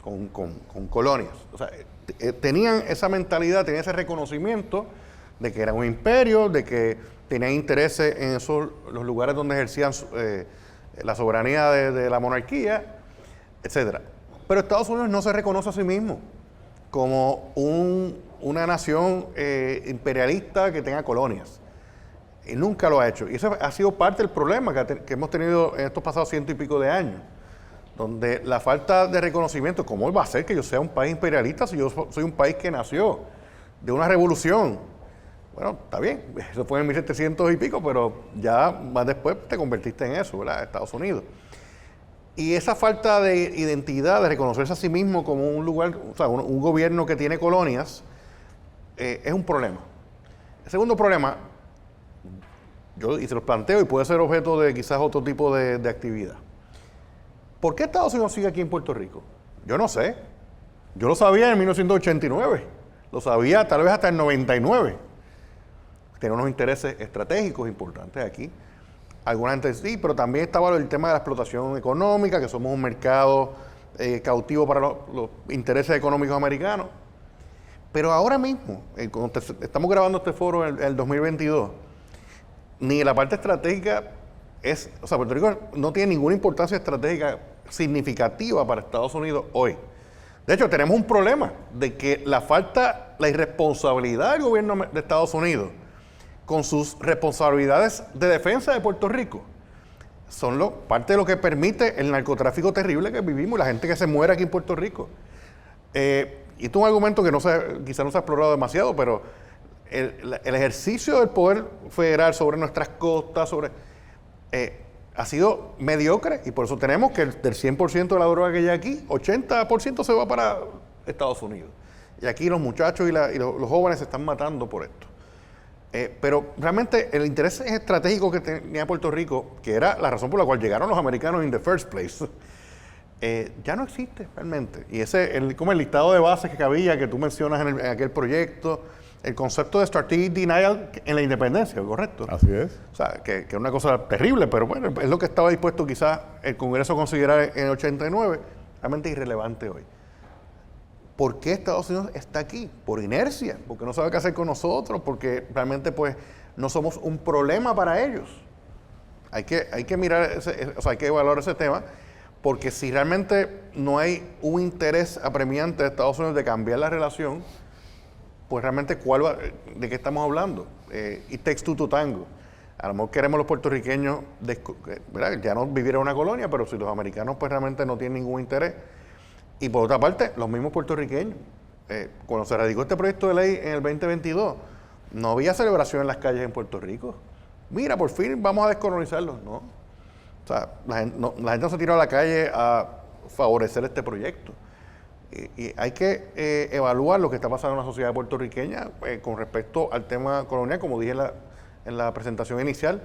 con colonias. O sea, tenían esa mentalidad, tenían ese reconocimiento de que era un imperio, de que tenían intereses en los lugares donde ejercían la soberanía de la monarquía, etcétera. Pero Estados Unidos no se reconoce a sí mismo como una nación imperialista que tenga colonias. Y nunca lo ha hecho. Y eso ha sido parte del problema que hemos tenido en estos pasados 100 y pico de años, donde la falta de reconocimiento, ¿cómo va a ser que yo sea un país imperialista si yo soy un país que nació de una revolución? Bueno, está bien, eso fue en 1700 y pico, pero ya más después te convertiste en eso, ¿verdad? Estados Unidos. Y esa falta de identidad, de reconocerse a sí mismo como un lugar, o sea, un gobierno que tiene colonias, es un problema. El segundo problema, y se los planteo y puede ser objeto de quizás otro tipo de actividad. ¿Por qué Estados Unidos sigue aquí en Puerto Rico? Yo no sé. Yo lo sabía en 1989. Lo sabía tal vez hasta el 99. Tiene unos intereses estratégicos importantes aquí. Alguna gente sí, pero también estaba el tema de la explotación económica, que somos un mercado cautivo para los intereses económicos americanos. Pero ahora mismo, cuando estamos grabando este foro en el 2022, ni la parte estratégica o sea, Puerto Rico no tiene ninguna importancia estratégica significativa para Estados Unidos hoy. De hecho, tenemos un problema de que la irresponsabilidad del gobierno de Estados Unidos con sus responsabilidades de defensa de Puerto Rico son parte de lo que permite el narcotráfico terrible que vivimos y la gente que se muere aquí en Puerto Rico. Y esto es un argumento que quizá no se ha explorado demasiado, pero el ejercicio del poder federal sobre nuestras costas ha sido mediocre y por eso tenemos que del 100% de la droga que hay aquí, 80% se va para Estados Unidos. Y aquí los muchachos y los jóvenes se están matando por esto. Pero realmente el interés estratégico que tenía Puerto Rico, que era la razón por la cual llegaron los americanos in the first place, ya no existe realmente. Y como el listado de bases que había, que tú mencionas en aquel proyecto, el concepto de strategic denial en la independencia, ¿correcto? Así es. O sea, que es una cosa terrible, pero bueno, es lo que estaba dispuesto quizás el Congreso a considerar en el 89, realmente irrelevante hoy. ¿Por qué Estados Unidos está aquí? Por inercia, porque no sabe qué hacer con nosotros, porque realmente pues no somos un problema para ellos. Hay que mirar, hay que evaluar ese tema, porque si realmente no hay un interés apremiante de Estados Unidos de cambiar la relación, pues realmente ¿de qué estamos hablando? It takes two to tango. A lo mejor queremos los puertorriqueños, ¿verdad? Ya no vivir en una colonia, pero si los americanos pues realmente no tienen ningún interés. Y por otra parte, los mismos puertorriqueños. Cuando se radicó este proyecto de ley en el 2022, no había celebración en las calles en Puerto Rico. Mira, por fin vamos a descolonizarlos. No. O sea, la gente no se tiró a la calle a favorecer este proyecto. Y hay que evaluar lo que está pasando en la sociedad puertorriqueña con respecto al tema colonial. Como dije en la presentación inicial,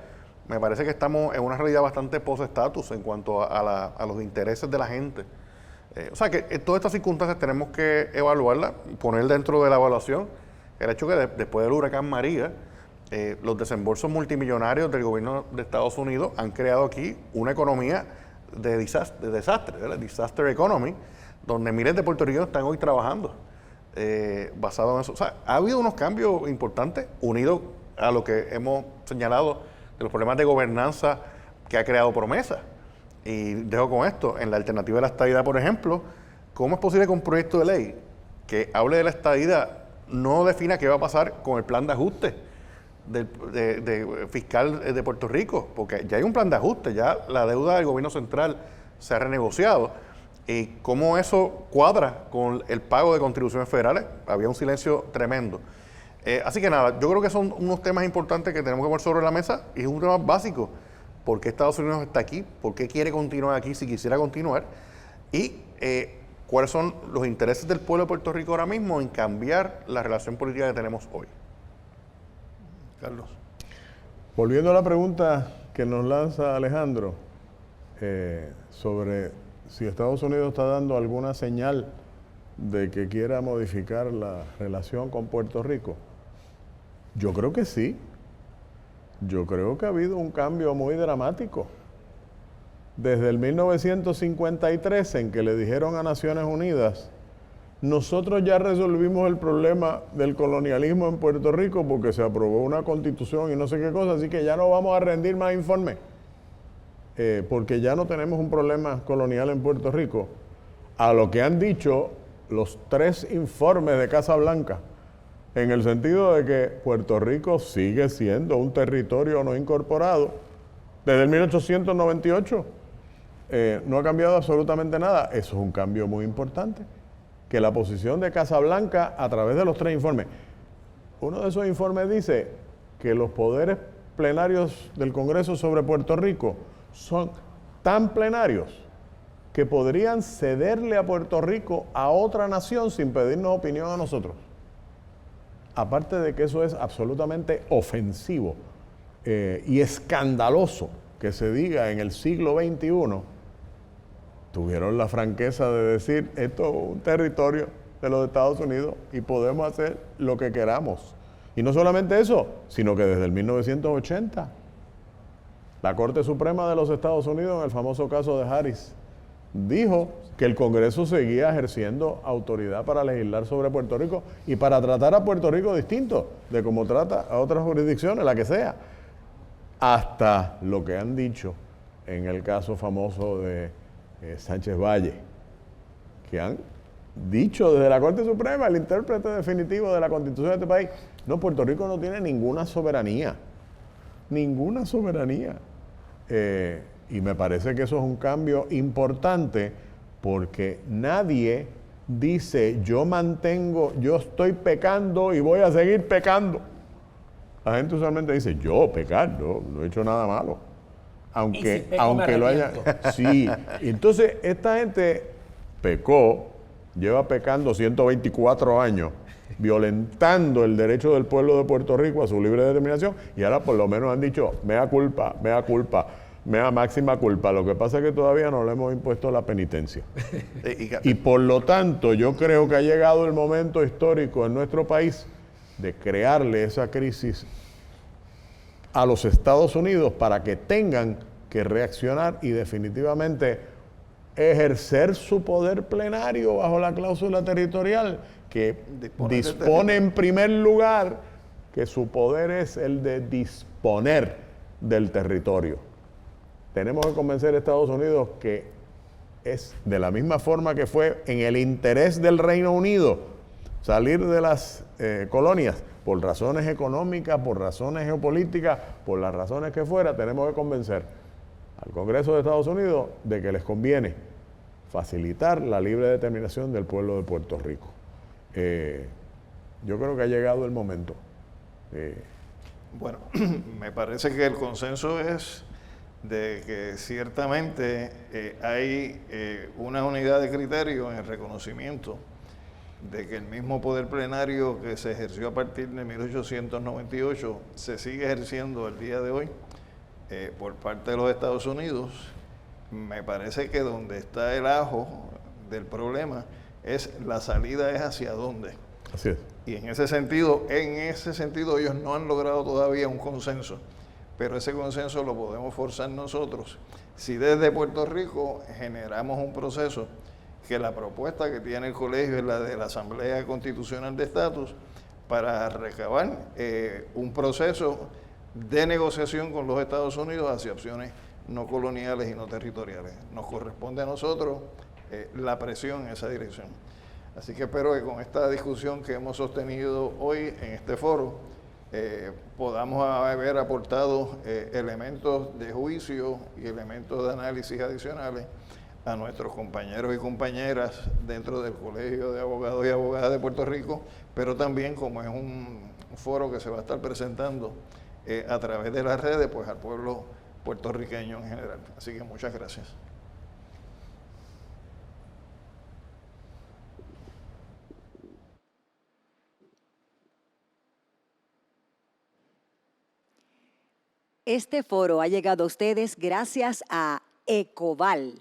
me parece que estamos en una realidad bastante post-status en cuanto a los intereses de la gente O sea que todas estas circunstancias tenemos que evaluarlas, poner dentro de la evaluación el hecho que después del huracán María, los desembolsos multimillonarios del gobierno de Estados Unidos han creado aquí una economía de desastre, ¿verdad? Disaster economy, donde miles de puertorriqueños están hoy trabajando basado en eso. O sea, ha habido unos cambios importantes unidos a lo que hemos señalado de los problemas de gobernanza que ha creado Promesa. Y dejo con esto, en la alternativa de la estadidad, por ejemplo, ¿cómo es posible que un proyecto de ley que hable de la estadidad no defina qué va a pasar con el plan de ajuste fiscal de Puerto Rico? Porque ya hay un plan de ajuste, ya la deuda del gobierno central se ha renegociado. ¿Y cómo eso cuadra con el pago de contribuciones federales? Había un silencio tremendo. Así que nada, yo creo que son unos temas importantes que tenemos que poner sobre la mesa y es un tema básico. ¿Por qué Estados Unidos está aquí? ¿Por qué quiere continuar aquí si quisiera continuar? Y cuáles son los intereses del pueblo de Puerto Rico ahora mismo en cambiar la relación política que tenemos hoy. Carlos. Volviendo a la pregunta que nos lanza Alejandro sobre si Estados Unidos está dando alguna señal de que quiera modificar la relación con Puerto Rico, yo creo que sí. Yo creo que ha habido un cambio muy dramático. Desde el 1953, en que le dijeron a Naciones Unidas, nosotros ya resolvimos el problema del colonialismo en Puerto Rico porque se aprobó una constitución y no sé qué cosa, así que ya no vamos a rendir más informes, porque ya no tenemos un problema colonial en Puerto Rico. A lo que han dicho los 3 informes de Casa Blanca, en el sentido de que Puerto Rico sigue siendo un territorio no incorporado desde el 1898. No ha cambiado absolutamente nada. Eso es un cambio muy importante, que la posición de Casablanca a través de los 3 informes. Uno de esos informes dice que los poderes plenarios del Congreso sobre Puerto Rico son tan plenarios que podrían cederle a Puerto Rico a otra nación sin pedirnos opinión a nosotros. Aparte de que eso es absolutamente ofensivo y escandaloso que se diga en el siglo XXI, tuvieron la franqueza de decir, esto es un territorio de los Estados Unidos y podemos hacer lo que queramos. Y no solamente eso, sino que desde el 1980, la Corte Suprema de los Estados Unidos, en el famoso caso de Harris, dijo que el Congreso seguía ejerciendo autoridad para legislar sobre Puerto Rico y para tratar a Puerto Rico distinto de como trata a otras jurisdicciones, la que sea. Hasta lo que han dicho en el caso famoso de Sánchez Valle, que han dicho desde la Corte Suprema, el intérprete definitivo de la Constitución de este país, no, Puerto Rico no tiene ninguna soberanía, y me parece que eso es un cambio importante porque nadie dice yo estoy pecando y voy a seguir pecando. La gente usualmente dice yo pecar, no he hecho nada malo. Aunque lo haya. Sí, entonces esta gente pecó, lleva pecando 124 años, violentando el derecho del pueblo de Puerto Rico a su libre determinación, y ahora por lo menos han dicho, mea culpa, mea máxima culpa. Lo que pasa es que todavía no le hemos impuesto la penitencia. Y por lo tanto, yo creo que ha llegado el momento histórico en nuestro país de crearle esa crisis a los Estados Unidos para que tengan que reaccionar y definitivamente ejercer su poder plenario bajo la cláusula territorial que dispone en primer lugar que su poder es el de disponer del territorio. Tenemos que convencer a Estados Unidos que es de la misma forma que fue en el interés del Reino Unido salir de las colonias, por razones económicas, por razones geopolíticas, por las razones que fuera, tenemos que convencer al Congreso de Estados Unidos de que les conviene facilitar la libre determinación del pueblo de Puerto Rico. Yo creo que ha llegado el momento. Bueno, me parece que el consenso es de que ciertamente hay una unidad de criterio en el reconocimiento de que el mismo poder plenario que se ejerció a partir de 1898 se sigue ejerciendo el día de hoy por parte de los Estados Unidos. Me parece que donde está el ajo del problema, es la salida es hacia dónde. Así es. Y en ese sentido ellos no han logrado todavía un consenso, pero ese consenso lo podemos forzar nosotros si desde Puerto Rico generamos un proceso que la propuesta que tiene el colegio es la de la Asamblea Constitucional de Estatus para recabar un proceso de negociación con los Estados Unidos hacia opciones no coloniales y no territoriales. Nos corresponde a nosotros la presión en esa dirección. Así que espero que con esta discusión que hemos sostenido hoy en este foro podamos haber aportado elementos de juicio y elementos de análisis adicionales a nuestros compañeros y compañeras dentro del Colegio de Abogados y Abogadas de Puerto Rico, pero también, como es un foro que se va a estar presentando a través de las redes, pues al pueblo puertorriqueño en general. Así que muchas gracias. Este foro ha llegado a ustedes gracias a ECOVAL.